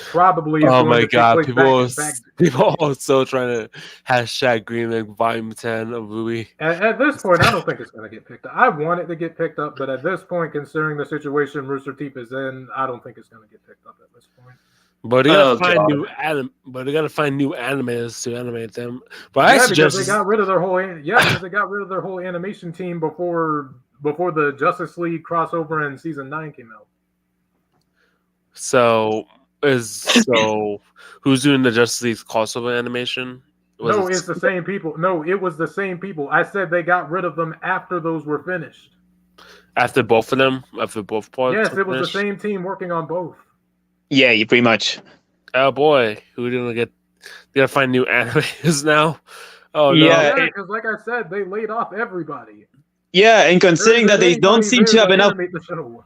Probably. Oh my God! People People are so trying to hashtag Greenland Volume 10 of Ruby. At this point, I don't think it's going to get picked up. I want it to get picked up, but at this point, considering the situation Rooster Teeth is in, I don't think it's going to get picked up at this point. But they gotta find new animators to animate them. But I suggest because they got rid of their whole because they got rid of their whole animation team before the Justice League crossover in season 9 came out. So who's doing the Justice League crossover animation? It's the same people. No, it was the same people. I said they got rid of them after those were finished. After both of them? After both parts? Yes, it was the same team working on both. Yeah, you pretty much. Oh boy, who didn't get? They gotta find new animators now. Oh Yeah, no! because like I said, they laid off everybody. Yeah, and considering that they There ain't don't money seem there to have to enough. animate the show.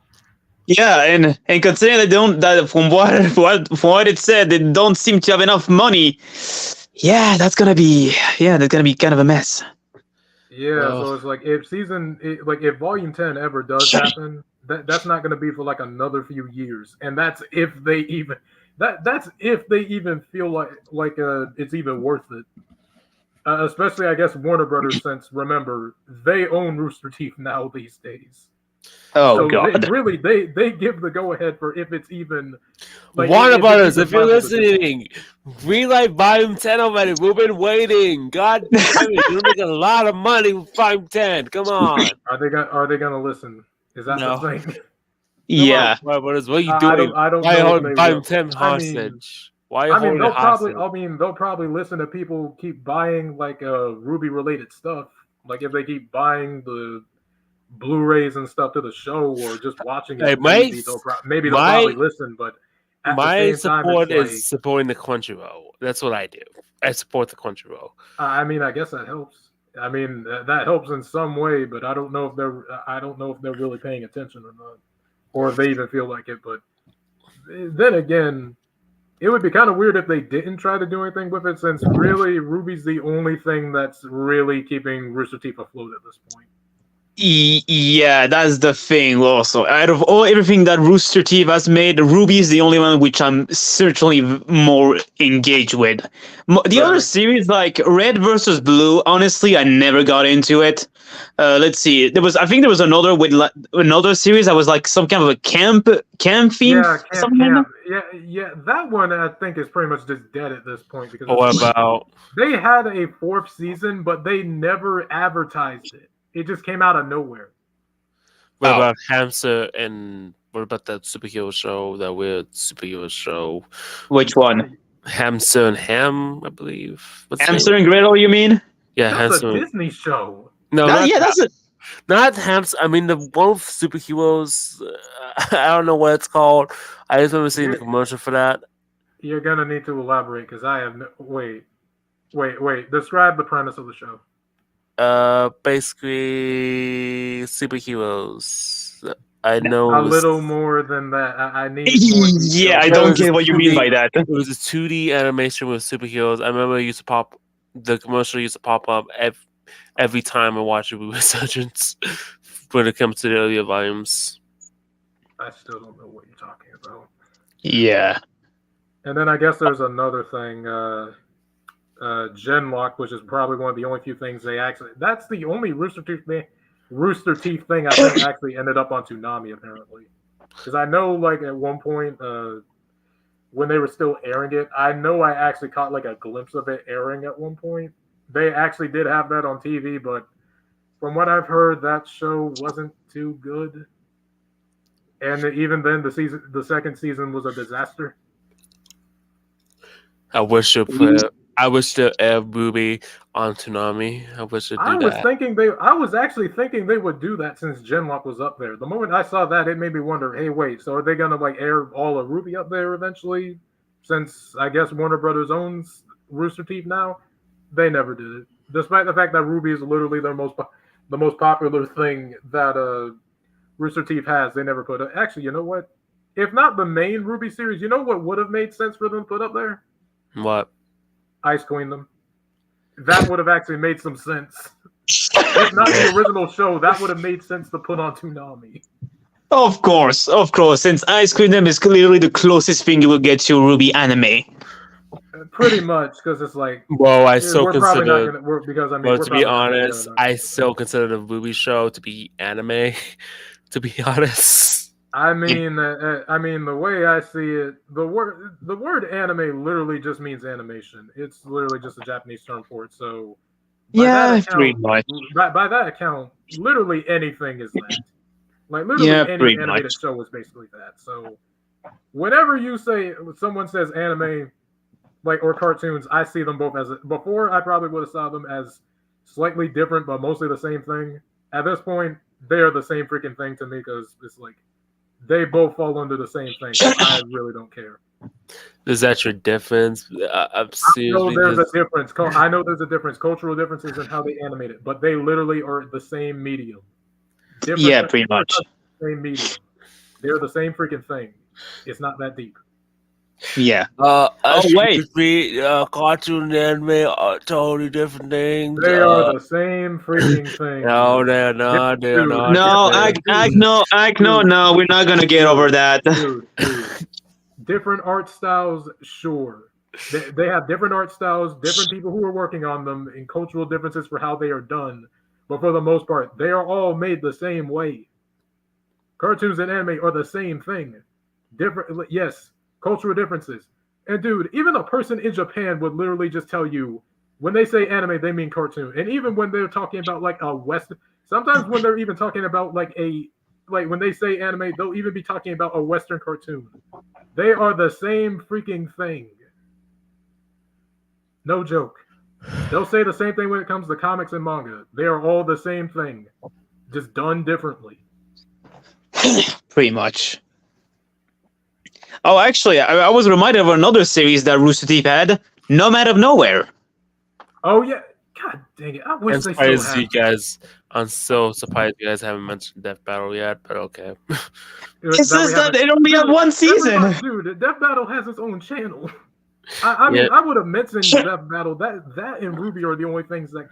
Yeah, and considering they don't, that from what it said, they don't seem to have enough money. Yeah, that's gonna be kind of a mess. Yeah, Well, so it's like if Volume 10 ever does happen, that's not going to be for like another few years, and that's if they even that's if they even feel like it's even worth it. Especially, I guess Warner Brothers, since remember they own Rooster Teeth now these days. Oh So they God. really they give the go ahead for if it's even like Warner if it's Brothers, even if you're viable to do. listening, relight Volume 10 already. We've been waiting. God damn it. You're making a lot of money with Volume 10. Come on. Are they gonna listen? Is that No. the thing? Come on, Yeah. Warner Brothers. What are you I doing? don't I don't Why are you know if holding they Volume will. 10 hostage? Why are you I mean, holding it hostage? they'll probably listen to people keep buying like Ruby related stuff. Like if they keep buying the Blu-rays and stuff to the show, or just watching Hey, it, maybe they'll my probably listen. But at the my same time, it's support like is supporting the Crunchyroll. That's what I do. I support the Crunchyroll. I mean, I guess that helps. I mean, that helps in some way, but I don't know if they're really paying attention or not, or if they even feel like it. But then again, it would be kind of weird if they didn't try to do anything with it, since really Ruby's the only thing that's really keeping Rooster Teeth afloat at this point. Yeah, that's the thing. Also, out of everything that Rooster Teeth has made, Ruby is the only one which I'm certainly more engaged with. The other Right. series, like Red versus Blue, honestly, I never got into it. Let's see. I think there was another with another series that was like some kind of a camp theme, Yeah, something like that. yeah. That one I think is pretty much just dead at this point because Or what it's like, about they had a fourth season, but they never advertised it. It just came out of nowhere. Oh. Hamster and what about that superhero show, that weird superhero show? Which one? Hamster and Ham, I believe. What's the name? Hamster and Gretel, you mean? Yeah, That's Hamster. a Disney show. No, That's a. not Hamster. I mean, the one with superheroes. I don't know what it's called. I just remember seeing the commercial for that. You're gonna need to elaborate because I have no. Wait. Describe the premise of the show. Basically superheroes. I know A it was, little more than that. I need more details. Yeah, I don't get what you mean by that. it was a 2D animation with superheroes. I remember the commercial used to pop up every time I watched it with Resurgence when it comes to the earlier volumes. I still don't know what you're talking about. Yeah. And then I guess there's another thing, Genlock, which is probably one of the only few things they actually. That's the only Rooster Teeth thing I think actually ended up on Toonami apparently. Because I know, like at one point, when they were still airing it, I know I actually caught like a glimpse of it airing at one point. They actually did have that on TV, but from what I've heard, that show wasn't too good. And even then, the second season was a disaster. I wish they aired Ruby on Toonami. I wish they do that. I was actually thinking they would do that since Genlock was up there. The moment I saw that, it made me wonder, hey, wait, so are they gonna like air all of Ruby up there eventually? Since I guess Warner Brothers owns Rooster Teeth now, they never did it. Despite the fact that Ruby is literally the most popular thing that Rooster Teeth has, they never put it. Actually, you know what? If not the main Ruby series, you know what would have made sense for them to put up there? What? Ice Queen them. That would have actually made some sense. If not the original show, that would have made sense to put on Toonami. Of course. Since Ice Kingdom is clearly the closest thing you will get to Ruby anime. Pretty much, because it's like. Well, I we're probably not gonna work because I mean. Well, to be honest, I still consider the Ruby show to be anime. To be honest. I mean, the way I see it, the word anime literally just means animation. It's literally just a Japanese term for it. So, Pretty much. By that account, literally anything is that. Like literally any animated show is basically that. So, whenever someone says anime, like or cartoons, I see them both as before. I probably would have saw them as slightly different, but mostly the same thing. At this point, they are the same freaking thing to me because it's like. They both fall under the same thing. So I really don't care. Is that your difference? I'm I serious know there's a because difference. I know there's a difference. Cultural differences in how they animate it, but they literally are the same medium. Yeah, pretty much. Same medium. They're the same freaking thing. It's not that deep. Yeah. oh wait. cartoon and anime are totally different things. They are the same freaking thing. No, they're not. They're Dude, not. No, no, we're not gonna get over that. Dude. Different art styles, sure. They have different art styles, different people who are working on them, and cultural differences for how they are done. But for the most part, they are all made the same way. Cartoons and anime are the same thing. Different, yes, cultural differences. And dude, even a person in Japan would literally just tell you when they say anime, they mean cartoon. And even when they're talking about like a Western, sometimes when they're even talking about like when they say anime, they'll even be talking about a Western cartoon. They are the same freaking thing. No joke. They'll say the same thing when it comes to comics and manga. They are all the same thing, just done differently. Pretty much. Oh, actually, I was reminded of another series that Rooster Teeth had, Nomad of Nowhere. Oh yeah, god dang it! I wish I'm they still surprised had. you guys. I'm so surprised you guys haven't mentioned Death Battle yet, but okay. It's just that they only have one season. Dude, Death Battle has its own channel. I mean, Yeah. I would have mentioned Death Battle. That and Ruby are the only things that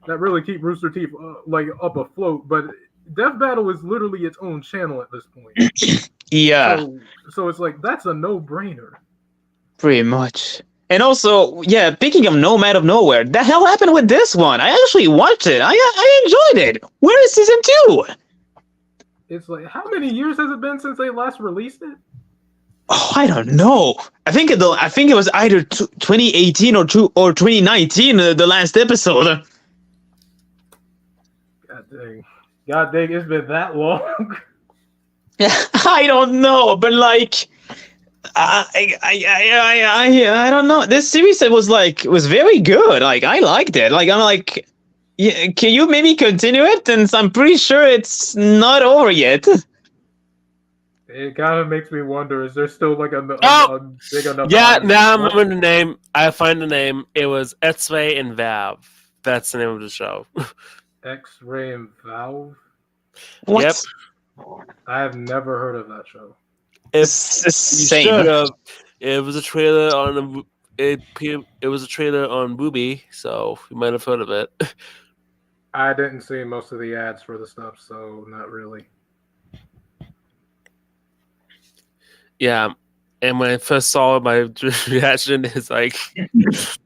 really keep Rooster Teeth like up afloat. But Death Battle is literally its own channel at this point. Yeah, So it's like that's a no-brainer. pretty much. And also, yeah, picking of Nomad of Nowhere, the hell happened with this one? I actually watched it. I enjoyed it. Where is season 2? It's like how many years has it been since they last released it? Oh, I don't know. I think it was either 2018 or 2019. The last episode. God dang, it's been that long. I don't know, but like, I don't know. This series was very good. Like, I liked it. Like, I'm like, yeah, can you maybe continue it? And I'm pretty sure it's not over yet. It kind of makes me wonder: is there still like a big enough? Yeah, audience? now I remember the name. I find the name. It was X-Ray and Valve. That's the name of the show. X-Ray and Valve. What? Yep. I have never heard of that show. It's the You same. should have. It was a trailer on it was a trailer on Booby, so you might have heard of it. I didn't see most of the ads for the stuff, so not really. Yeah, and when I first saw it, my reaction is like,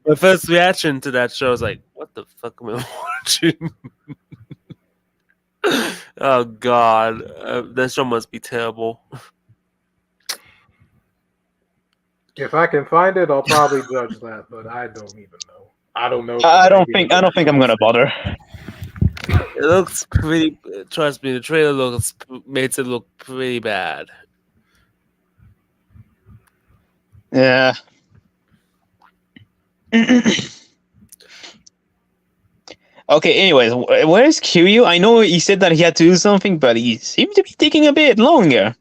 my first reaction to that show is like, what the fuck am I watching? Oh god, that show must be terrible. If I can find it, I'll probably judge that, but I don't even know. I don't know. I don't think I'm gonna bother. It looks pretty. Trust me, the trailer makes it look pretty bad. Yeah. Okay, anyways, where is Kiryu? I know he said that he had to do something, but he seemed to be taking a bit longer.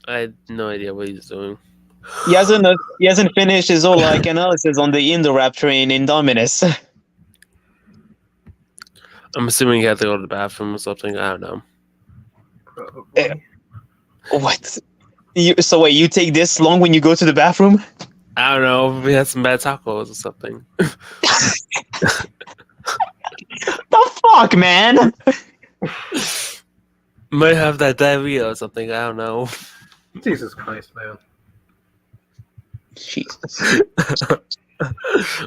I had no idea what he's doing. He hasn't finished his whole like analysis on the Indoraptor in Indominus. I'm assuming he had to go to the bathroom or something. I don't know. Probably. What? So wait, you take this long when you go to the bathroom? I don't know. We had some bad tacos or something. The fuck, man? Might have that diarrhea or something. I don't know. Jesus Christ, man. Jesus.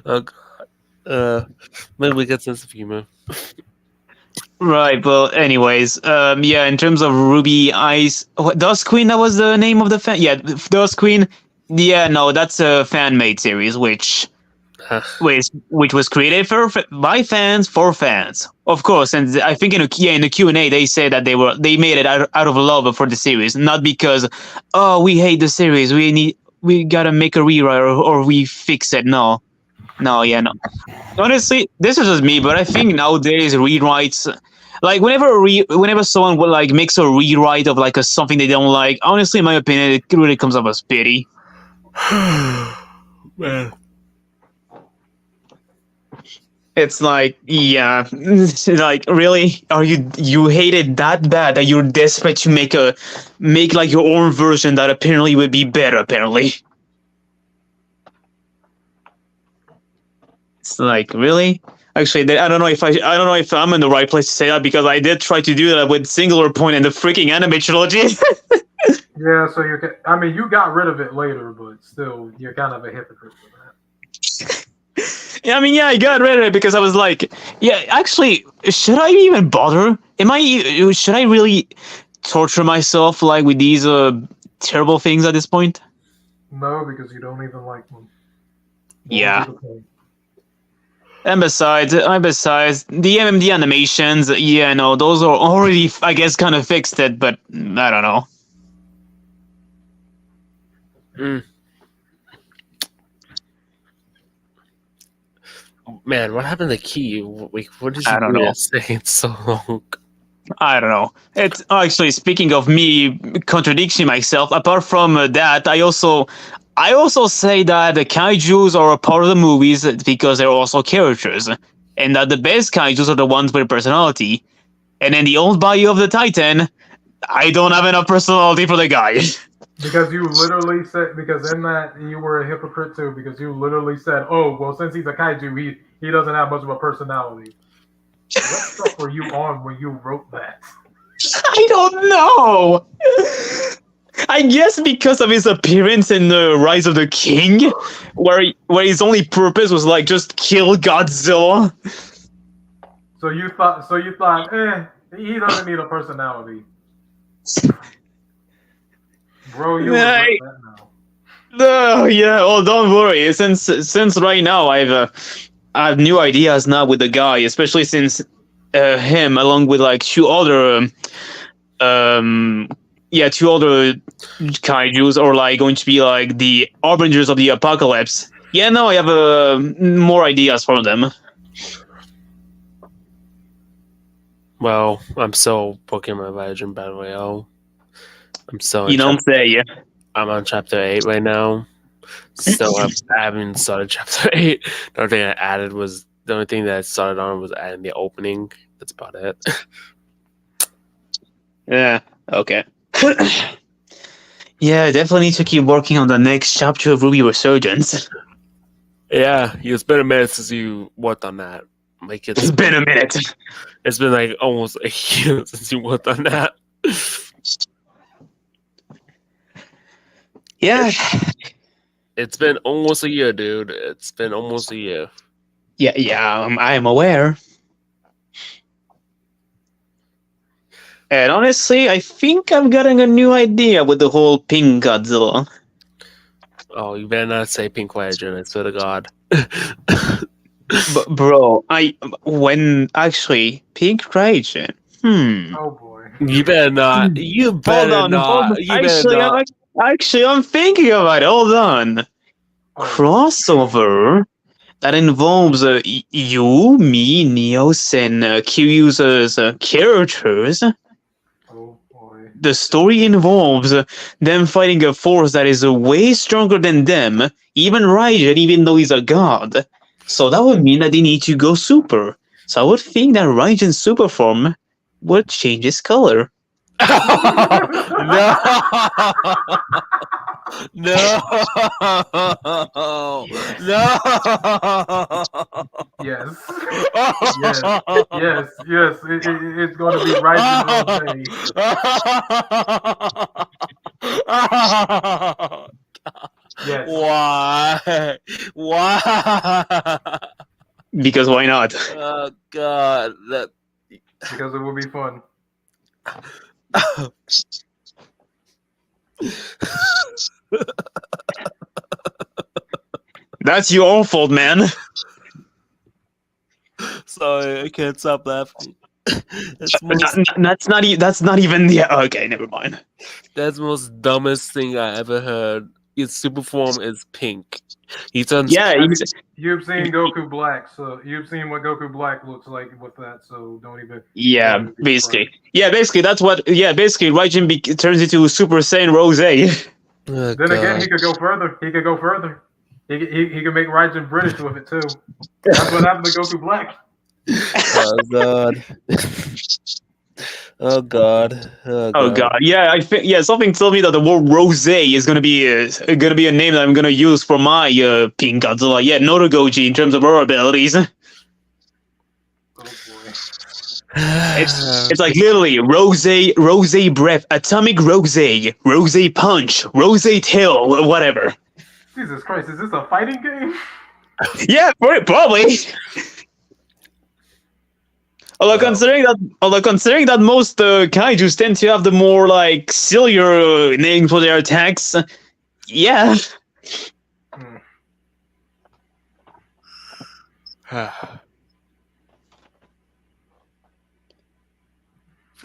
Oh god. Maybe we get sense of humor. Right, well, anyways, yeah, in terms of Ruby Eyes, Dust Queen, that was the name of the fan? Yeah, Dust Queen, yeah, no, that's a fan-made series, which was created by fans for fans, of course, and I think in the Q&A, they say that they made it out of love for the series, not because, oh, we hate the series, we gotta make a rewrite, or we fix it, no. No. Honestly, this is just me, but I think nowadays rewrites, like whenever someone like makes a rewrite of like something they don't like, honestly, in my opinion, it really comes up as pity. Man. It's like, yeah, like really, are you hate it that bad that you're desperate to make like your own version that apparently would be better. Apparently, it's like really. Actually, I don't know if I don't know if I'm in the right place to say that because I did try to do that with Singular Point in the freaking anime trilogy. Yeah, so I mean, you got rid of it later, but still, you're kind of a hypocrite for that. Yeah, I mean, yeah, I got rid of it because I was like, yeah, actually, should I even bother? Should I really torture myself like with these terrible things at this point? No, because you don't even like them. Yeah. And besides, the MMD animations, yeah, no, those are already, I guess, kind of fixed it, but I don't know. Man, what happened to Key? Wait, what did I you don't do know. yesterday? It's so long. I don't know. It's actually, speaking of me contradicting myself. Apart from that, I also say that the kaijus are a part of the movies because they're also characters, and that the best kaijus are the ones with personality. And in the old Bayou of the Titan, I don't have enough personality for the guy. Because you literally said, because in that you were a hypocrite too, because you literally said, oh, well, since he's a kaiju, he doesn't have much of a personality. What stuff were you on when you wrote that? I don't know. I guess because of his appearance in the Rise of the King, where his only purpose was like just kill Godzilla. So you thought, he doesn't need a personality. Bro, you regret that now. No, yeah. Oh, don't worry. Since right now I have new ideas now with the guy, especially since him along with like two other kaijus are like going to be like the Arbingers of the Apocalypse. Yeah, no, I have more ideas for them. Well, I'm still booking my Virgin Battle Royale. I'm still. You don't say. I'm on chapter 8 right now. Still, I haven't started chapter 8. The only thing I added was the only thing that I started on was adding the opening. That's about it. Yeah. Okay. Yeah, definitely need to keep working on the next chapter of Ruby Resurgence. Yeah, it's been a minute since you worked on that. Like It's been a minute. It's been like almost a year since you worked on that. Yeah. It's been almost a year, dude. It's been almost a year. Yeah, I am aware. And honestly, I think I'm getting a new idea with the whole Pink Godzilla. Oh, you better not say Pink Legend, I swear to God. But bro, when actually Pink Raijin. Oh boy. You better not. You better not. You better not. Actually, I'm thinking about it. Hold on. Crossover that involves you, me, Neos, and Kiryu's characters. Oh boy. The story involves them fighting a force that is way stronger than them, even Raijin, even though he's a god. So that would mean that they need to go super. So I would think that Raijin's super form would change its color. No. No. No. Yes. Yes. It's going to be Rising Rose. Yes. Why? Why? Because why not? Oh God! Because it will be fun. That's your own fault, man. Sorry, I can't stop laughing. That's not even the okay. Never mind. That's the most dumbest thing I ever heard. His super form is pink. He turns. Yeah, you've seen Goku Black, so you've seen what Goku Black looks like with that. So don't even. Yeah, basically. Yeah, basically that's what. Yeah, basically, Raijin turns into Super Saiyan Rose. Oh, Then again, God. he could go further. He could go further. He could make Raijin British with it too. That's what happened to Goku Black. Oh, God. Oh, God. Oh god, yeah, I think something told me that the word rose is gonna be a name that I'm gonna use for my Pink Godzilla. Yeah, Notogoji in terms of her abilities. Oh boy. It's like literally rose breath, atomic rose punch, rose tail, whatever. Jesus Christ, is this a fighting game? Yeah, probably. Although considering that most kaijus tend to have the more like sillier name for their attacks, yeah.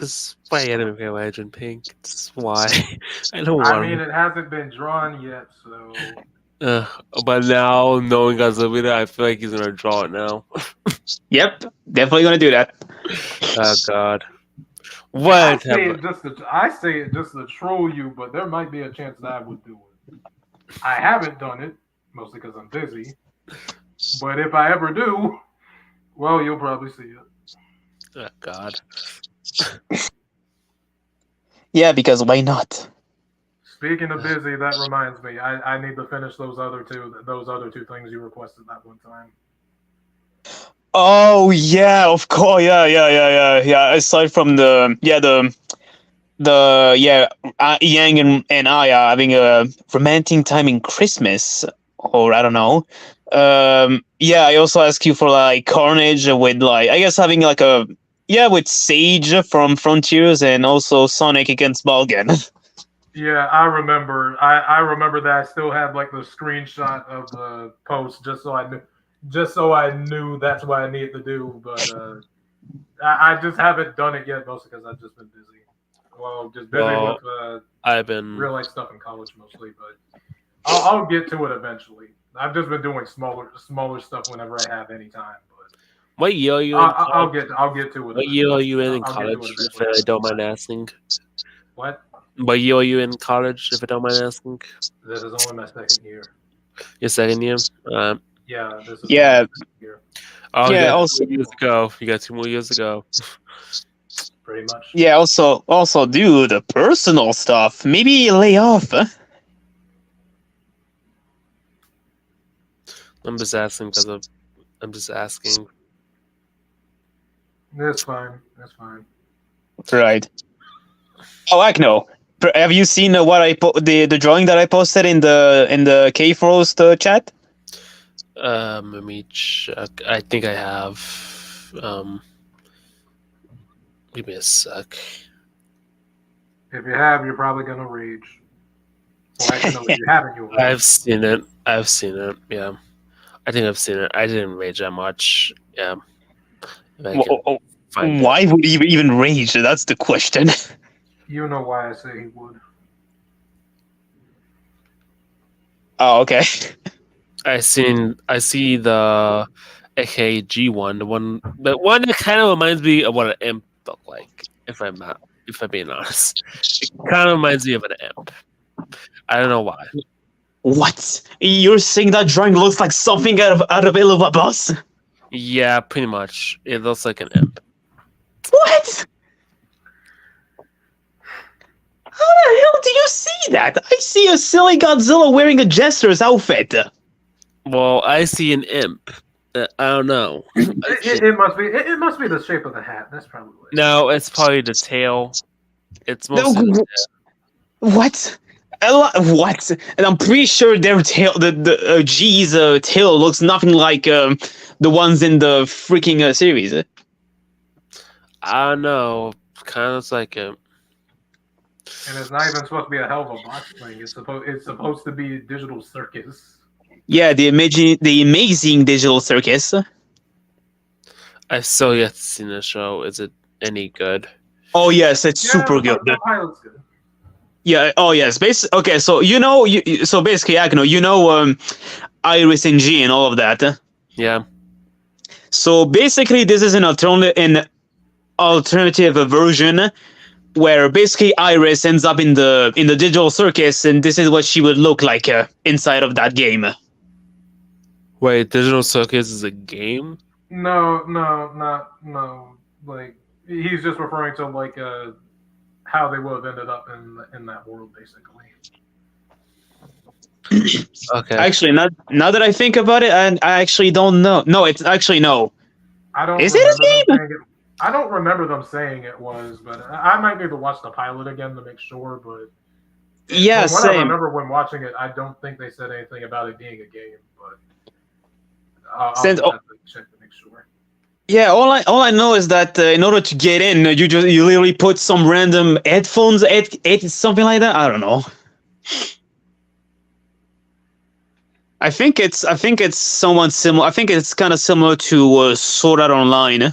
This is why I don't pay Legend Pink. It's why I don't I want mean, it hasn't been drawn yet, so but now knowing Godzilla, I feel like he's gonna draw it now. Yep, definitely gonna do that. Oh God. I What? say it just to troll you, but there might be a chance that I would do it. I haven't done it, mostly because I'm busy. But if I ever do, well, you'll probably see it. Oh God. Yeah, because why not? Speaking of busy, that reminds me, I need to finish those other two things you requested that one time. Oh yeah, of course. Yeah. Aside from Yang and I are having a romantic time in Christmas, or I don't know. Yeah, I also ask you for like Carnage with like I guess having like a with Sage from Frontiers and also Sonic against Balgan. Yeah, I remember. I remember that I still have like the screenshot of the post just so I knew that's what I needed to do. But I just haven't done it yet, mostly because I've just been busy. Well, just busy with I've been real life stuff in college mostly, but I'll get to it eventually. I've just been doing smaller stuff whenever I have any time. But what year are you in? I'll get to it. What year are you in I'll get to it college? If eventually. I don't mind asking. What? What year are you in college? If I don't mind asking. This is only my second year. Your second year. Yeah, this is Yeah. only my second year. Oh, Yeah, you got also- 2 years to go. You got 2 more years to go. Pretty much. Yeah, also do the personal stuff. Maybe lay off. I'm just asking because I'm just asking. That's fine. That's fine. Right. Oh, heck no. Have you seen what the drawing that I posted in the Cave Roast chat? Let me check. I think I have. Give me a sec. If you have, you're probably gonna rage. Well, actually, no, if you haven't, you'll rage. I've seen it. Yeah, I think I've seen it. I didn't rage that much. Yeah. If I can find it. Why would he even rage? That's the question. You know why I say he would. Oh, okay. I see the AKG one, the one that kind of reminds me of what an imp looked like. If I'm being honest, it kind of reminds me of an imp. I don't know why. What? You're saying that drawing looks like something out of Illuva Boss? Yeah, pretty much. It looks like an imp. What? How the hell do you see that? I see a silly Godzilla wearing a jester's outfit. Well, I see an imp. I don't know. It must be the shape of the hat. That's probably what it is. No, it's probably the tail. It's mostly the tail. What? What? And I'm pretty sure their tail, the G's tail looks nothing like the ones in the freaking series. I don't know. Kind of looks like a. And it's not even supposed to be a hell of a box thing. It's supposed to be Digital Circus. Yeah, the amazing Digital Circus. I still yet to see the show. Is it any good? Oh yes, it's super good. The pilot's good. Yeah. Oh yes. Okay. So so basically, Akino, Iris and G and all of that. Yeah. So basically, this is an alternative version where basically Iris ends up in the digital circus, and this is what she would look like inside of that game. Wait, Digital Circus is a game? No, no. Like he's just referring to like how they would have ended up in that world, basically. Okay. Actually, now that I think about it, I actually don't know. No, it's actually no. I don't. Is it a remember them game? saying it- I don't remember them saying it was, but I might need to watch the pilot again to make sure. But Yeah, from what I same. remember when watching it, I don't think they said anything about it being a game. But I'll Since- just have to check to make sure. Yeah, all I know is that in order to get in, you literally put some random headphones, something like that. I don't know. I think it's somewhat similar. I think it's kind of similar to Sword Art Online.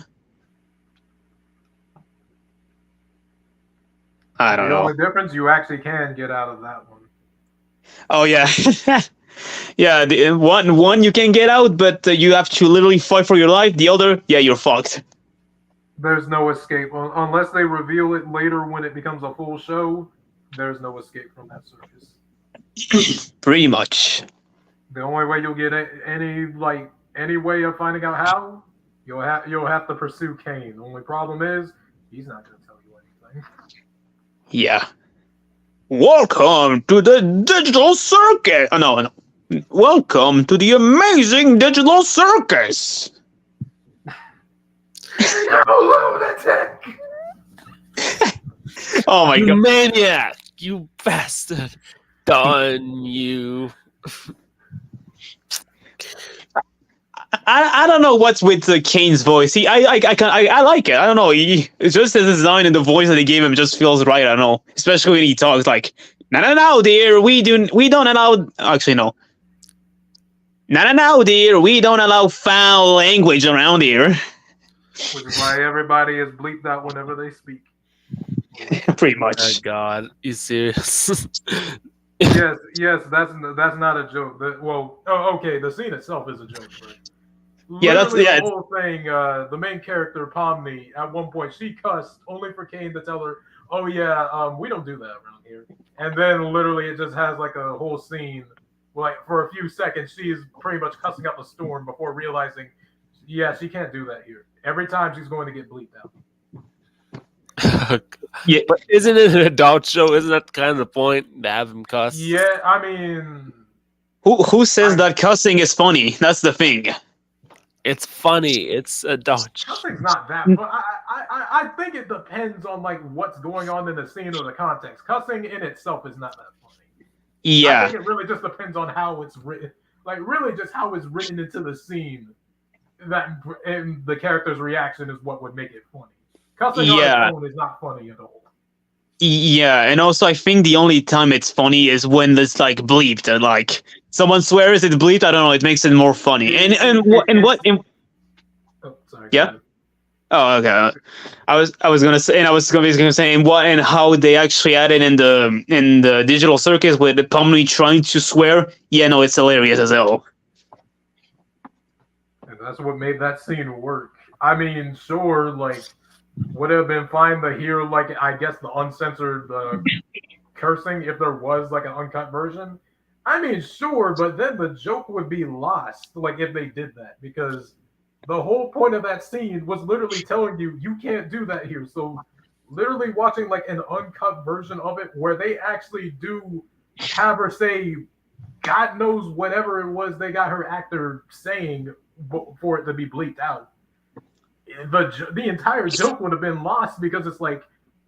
I don't The know. only difference, you actually can get out of that one. Oh yeah, yeah. The one you can get out, but you have to literally fight for your life. The other, yeah, you're fucked. There's no escape unless they reveal it later when it becomes a full show. There's no escape from that circus. Pretty much. The only way you'll get any way of finding out how, you'll have to pursue Kane. The only problem is he's not going to tell you anything. Yeah. Welcome to the digital circus. Oh, no. Welcome to the amazing digital circus. You lunatic! Oh my You god. maniac! You bastard! Done you. I don't know what's with Kane's voice. I like it. I don't know. It's just the design and the voice that they gave him just feels right. I don't know, especially when he talks like, "No, dear, we don't allow." Actually, no. No, dear, we don't allow foul language around here. Which is why everybody is bleeped out whenever they speak. Pretty My much. God, you serious? Yes, that's not a joke. Okay, the scene itself is a joke, but Yeah, that's- literally yeah, the whole thing. The main character Pomni, at one point, she cussed only for Kane to tell her, "Oh yeah, we don't do that around here." And then literally, it just has like a whole scene, like for a few seconds, she's pretty much cussing up a storm before realizing, yeah, she can't do that here. Every time she's going to get bleeped out. Yeah, But isn't it an adult show? Isn't that kind of the point to have him cuss? Yeah, I mean, who says that cussing is funny? That's the thing. It's funny. It's adult. cussing's not that. But I think it depends on like what's going on in the scene or the context. Cussing in itself is not that funny. I Yeah, think it really just depends on how it's written. Like really, just how it's written into the scene. That and the character's reaction is what would make it funny. Cussing Yeah. on its own is not funny at all. yeah, and also I think the only time it's funny is when it's like bleeped. And, like someone swears it's bleeped. I don't know. It makes it more funny. And what? Oh, sorry. Yeah? Oh, okay. I was gonna say, and I was gonna say, and what and how they actually added in the digital circus with Pomni trying to swear. Yeah, no, it's hilarious as hell. And that's what made that scene work. I mean, sure, like, would it have been fine to hear, like, I guess the uncensored cursing if there was, like, an uncut version? I mean, sure, but then the joke would be lost, like, if they did that, because the whole point of that scene was literally telling you, you can't do that here. So, literally watching, like, an uncut version of it where they actually do have her say, God knows whatever it was they got her actor saying for it to be bleeped out. The entire joke would have been lost because it's like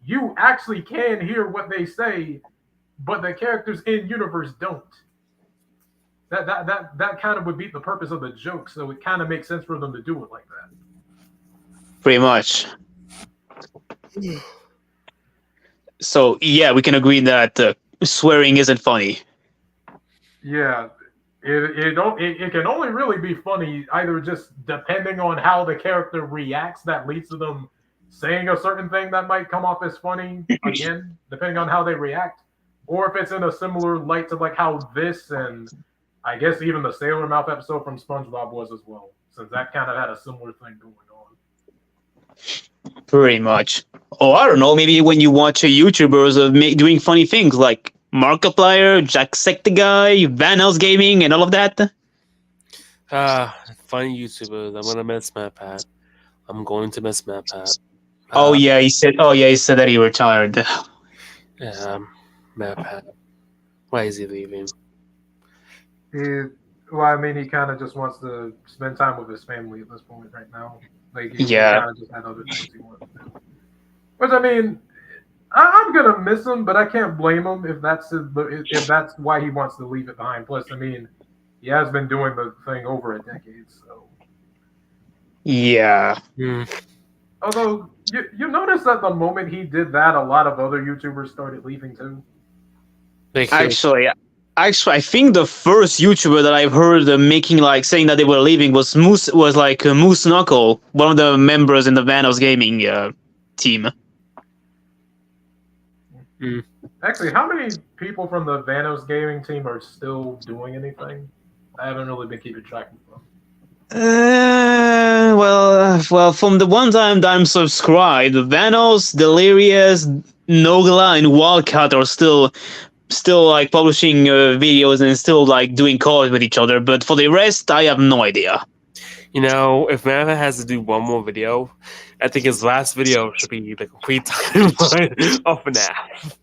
you actually can hear what they say, but the characters in universe don't. That kind of would beat the purpose of the joke, so it kind of makes sense for them to do it like that. Pretty much. So yeah, we can agree that swearing isn't funny. Yeah, it can only really be funny either just depending on how the character reacts that leads to them saying a certain thing that might come off as funny again, depending on how they react, or if it's in a similar light to like how this and I guess even the Sailor Mouth episode from SpongeBob was as well, since that kind of had a similar thing going on. Pretty much. Oh, I don't know. Maybe when you watch YouTubers doing funny things like Markiplier, Jacksepticeye, Vanos Gaming, and all of that. Funny YouTubers. I'm gonna miss Matt Pat. I'm going to miss Matt Pat. Oh yeah, he said. Oh yeah, he said that he retired. Yeah, Matt Pat. Why is he leaving? Well, I mean, he kind of just wants to spend time with his family at this point right now. Like, he Yeah. kind of just had other things he wanted to do. Which, I mean, I'm gonna miss him, but I can't blame him if that's why he wants to leave it behind. Plus, I mean, he has been doing the thing over a decade, so. Yeah. Although you notice that the moment he did that, a lot of other YouTubers started leaving too. Actually, I think the first YouTuber that I've heard making saying that they were leaving was Moose Knuckle, one of the members in the Vanos Gaming team. Actually, how many people from the Vanos Gaming team are still doing anything? I haven't really been keeping track of them. Well, from the ones I'm subscribed, Vanos, Delirious, Nogla, and Wildcat are still publishing videos and still doing calls with each other. But for the rest, I have no idea. If Mava has to do one more video, I think his last video should be the complete timeline of FNAF.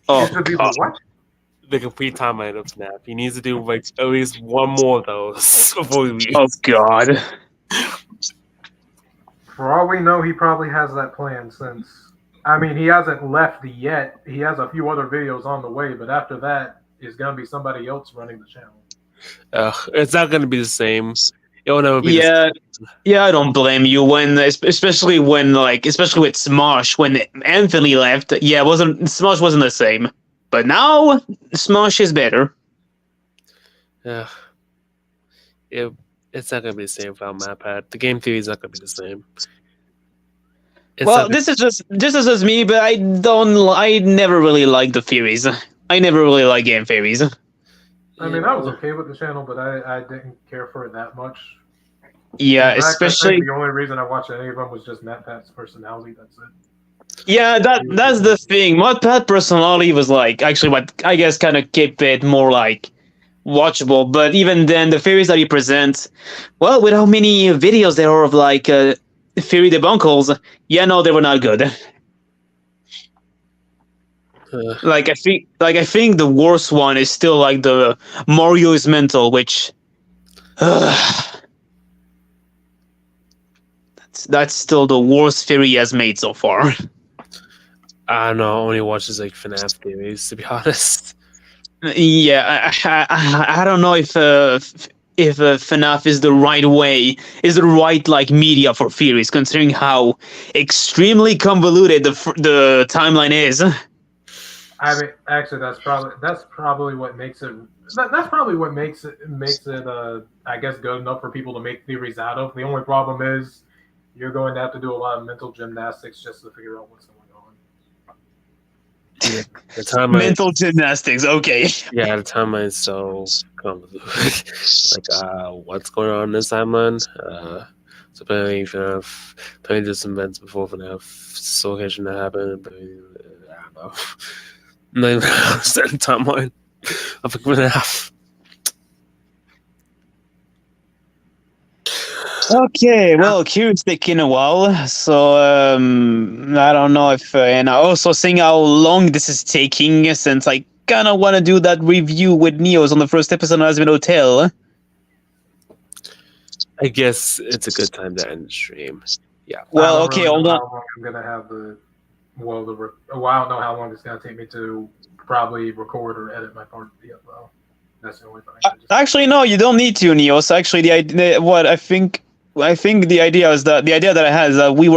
Oh, should be the what? The complete timeline of FNAF. He needs to do at least one more of those before we leave. Oh God. For all we know, he probably has that plan since. I mean, he hasn't left yet. He has a few other videos on the way, but after that, it's gonna be somebody else running the channel. It's not gonna be the same. It'll never be. Yeah, I don't blame you especially with Smosh when Anthony left. Yeah, Smosh wasn't the same, but now Smosh is better. Yeah, it's not gonna be the same without MatPat. The game theory is not gonna be the same. This is just me, but I never really liked the theories. I never really liked game theories. I mean, I was okay with the channel, but I didn't care for it that much. Yeah, In fact, especially I think the only reason I watched any of them was just MatPat's personality. That's it. Yeah, that's the thing. MatPat personality was actually what I guess kind of kept it more watchable. But even then, the theories that he presents, well, with how many videos there are of theory debunkers, no, they were not good. I think the worst one is still the Mario is mental, which that's still the worst theory he has made so far. I don't know. I only watches FNAF theories, to be honest. Yeah, I don't know if FNAF is the right media for theories, considering how extremely convoluted the timeline is. I mean, actually, that's probably what makes it. That's probably what makes it. I guess, good enough for people to make theories out of. The only problem is you're going to have to do a lot of mental gymnastics just to figure out what's going on. Yeah, the timeline. Mental gymnastics. Okay. Yeah, the timeline is so convoluted. What's going on in this timeline? So apparently FNAF did some events before FNAF's location that happened, but I don't know. Not even a certain timeline of FNAF. Okay, well, Q's taking a while, so I don't know if, and also seeing how long this is taking, since I kind of want to do that review with Neos on the first episode of Asmid Hotel. I guess it's a good time to end the stream. Yeah. Well, okay, hold on. I'm gonna have I don't know how long it's gonna take me to probably record or edit my part yet, though. That's the only thing. Actually, no, you don't need to, Neos. Actually, I think the idea that I had is that we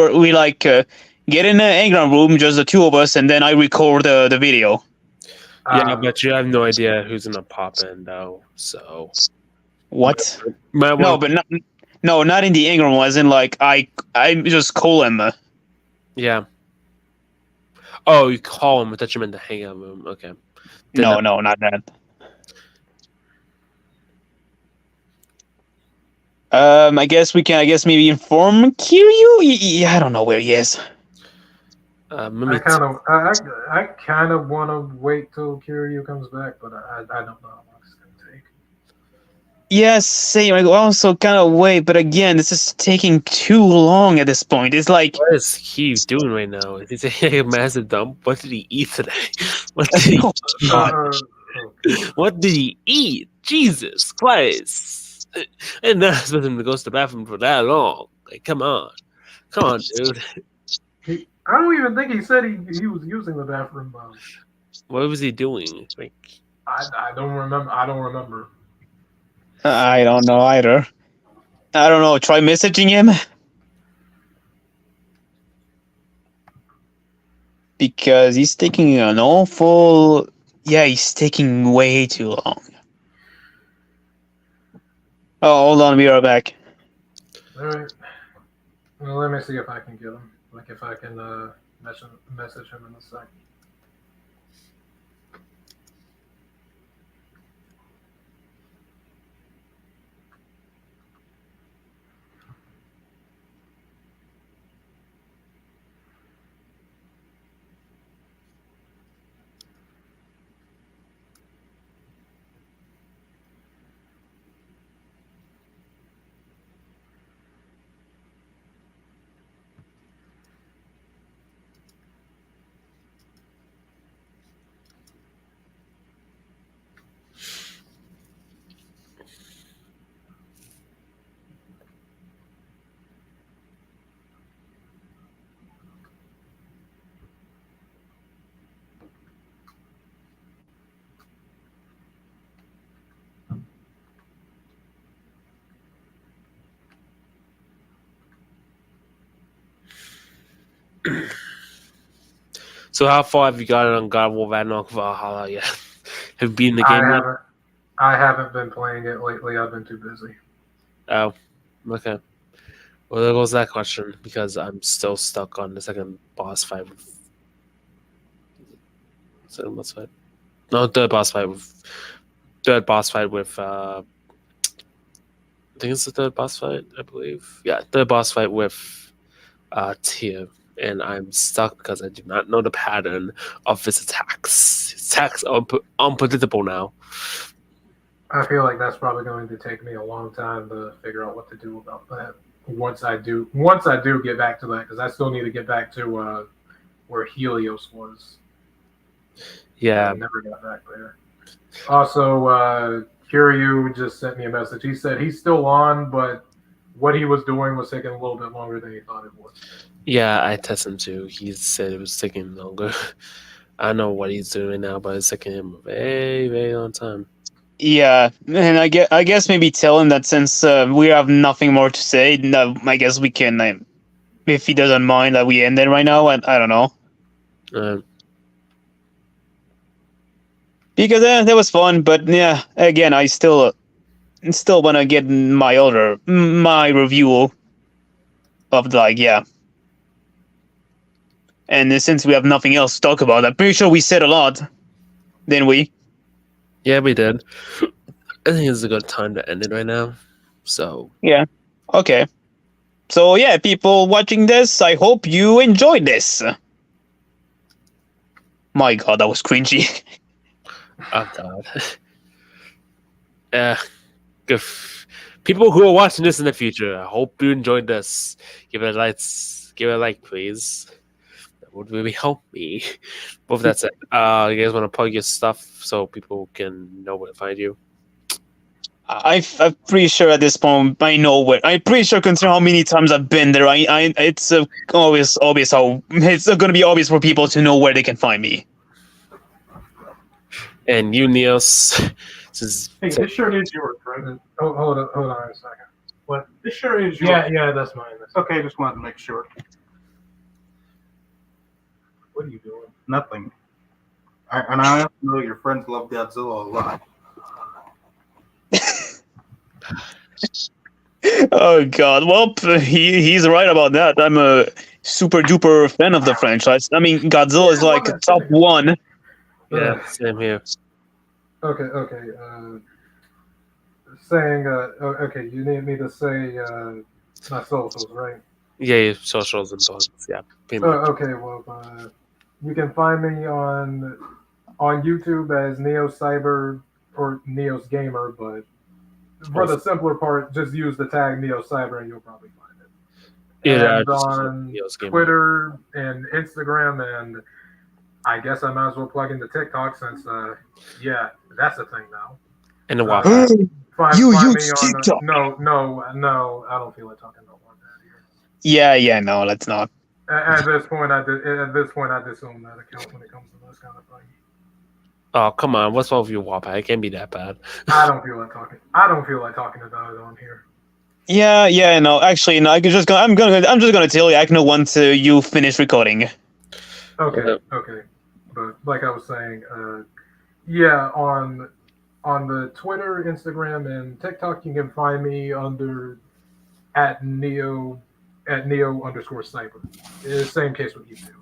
get in an Engram room, just the two of us, and then I record the video. Yeah, but you have no idea who's gonna pop in though. So what? No, but not in the Engram room. As in, I just call him. Yeah. Oh, you call him, but that you meant the hangout room. Okay. No, not that. I guess we can. I guess maybe inform Kiryu. Yeah, I don't know where he is. Maybe I kind of want to wait till Kiryu comes back, but I don't know how long it's gonna take. Yes, same. I also kind of wait, but again, this is taking too long at this point. It's like, what is he doing right now? Is he taking a massive dump? What did he eat today? What did he? oh god, What did he eat? Jesus Christ! And not expect him to go to the bathroom for that long. Like, come on, dude. I don't even think he said he was using the bathroom. What was he doing? Like, I don't remember. I don't remember. I don't know either. I don't know. Try messaging him because he's taking an awful. Yeah, he's taking way too long. Oh, hold on, we are back. All right. Well, let me see if I can get him. Like if I can message him in a sec. so how far have you gotten on God of War Ragnarok Valhalla yet? Have you been in the game yet? I haven't been playing it lately. I've been too busy. Oh, okay. Well, there goes that question because I'm still stuck on the second boss fight. Second boss fight? No, third boss fight with. I think it's the third boss fight. I believe. Yeah, third boss fight with Tyr, and I'm stuck because I do not know the pattern of his attacks. His attacks are unpredictable now. I feel like that's probably going to take me a long time to figure out what to do about that. Once I do get back to that, because I still need to get back to where Helios was. Yeah, I never got back there. Also, Kiryu just sent me a message. He said he's still on, but what he was doing was taking a little bit longer than he thought it would. yeah, I tested him too. He said it was taking longer. I don't know what he's doing now, but it's taking him a very, very long time. Yeah, and I guess maybe tell him that since we have nothing more to say, no, I guess we can, if he doesn't mind, that we end it right now. I don't know. Because that was fun, but yeah, again, I still want to get my review of yeah. And since we have nothing else to talk about, I'm pretty sure we said a lot, didn't we? Yeah, we did. I think it's a good time to end it right now. So yeah, okay. So yeah, people watching this, I hope you enjoyed this. My God, that was cringy. Oh God. If people who are watching this in the future, I hope you enjoyed this. Give it a like, please. That would really help me. But if that's it, you guys want to plug your stuff so people can know where to find you? I'm pretty sure at this point I know where. I'm pretty sure, considering how many times I've been there, it's always obvious how it's going to be obvious for people to know where they can find me. And you, Niels, since Hey, this shirt is yours, right? Oh, hold on a second. What? This sure is yours. Yeah, that's mine. Okay, just wanted to make sure. What are you doing? Nothing. And I also know your friends love Godzilla a lot. Oh God! Well, he's right about that. I'm a super duper fan of the franchise. I mean, Godzilla is like top one. Yeah, same here. Okay. saying, okay, you need me to say my socials, right? Yeah, socials and blogs. Yeah, pretty much. Okay, well, you can find me on YouTube as Neo Cyber or Neo's Gamer, but for the simpler part, just use the tag Neo Cyber and you'll probably find it. Yeah, And just on Neo's Gamer. Twitter and Instagram, and I guess I might as well plug into TikTok since, yeah, that's a thing now. And the WAP. Find You me use on TikTok. no, I don't feel like talking about that here. Yeah, no, let's not. At this point, I disown that account when it comes to this kind of thing. Oh, come on. What's wrong with your WAP? It can't be that bad. I don't feel like talking about it on here. Yeah, no. Actually, no. I'm just gonna tell you. I know once you finish recording. Okay. But like I was saying, yeah, on the Twitter, Instagram, and TikTok, you can find me under @neo_cyber. Same case with YouTube.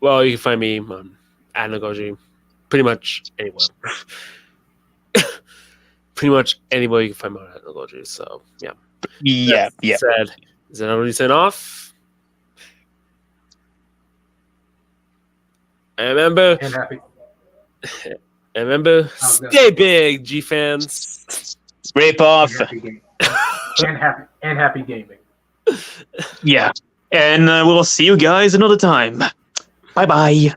Well, you can find me at Nagoji pretty much anywhere. Pretty much anywhere you can find me at Nagoji. So, yeah. Yeah. Said, is that already sent off? I remember. Stay big, G fans. Rip off. And happy gaming. Yeah. And we'll see you guys another time. Bye bye.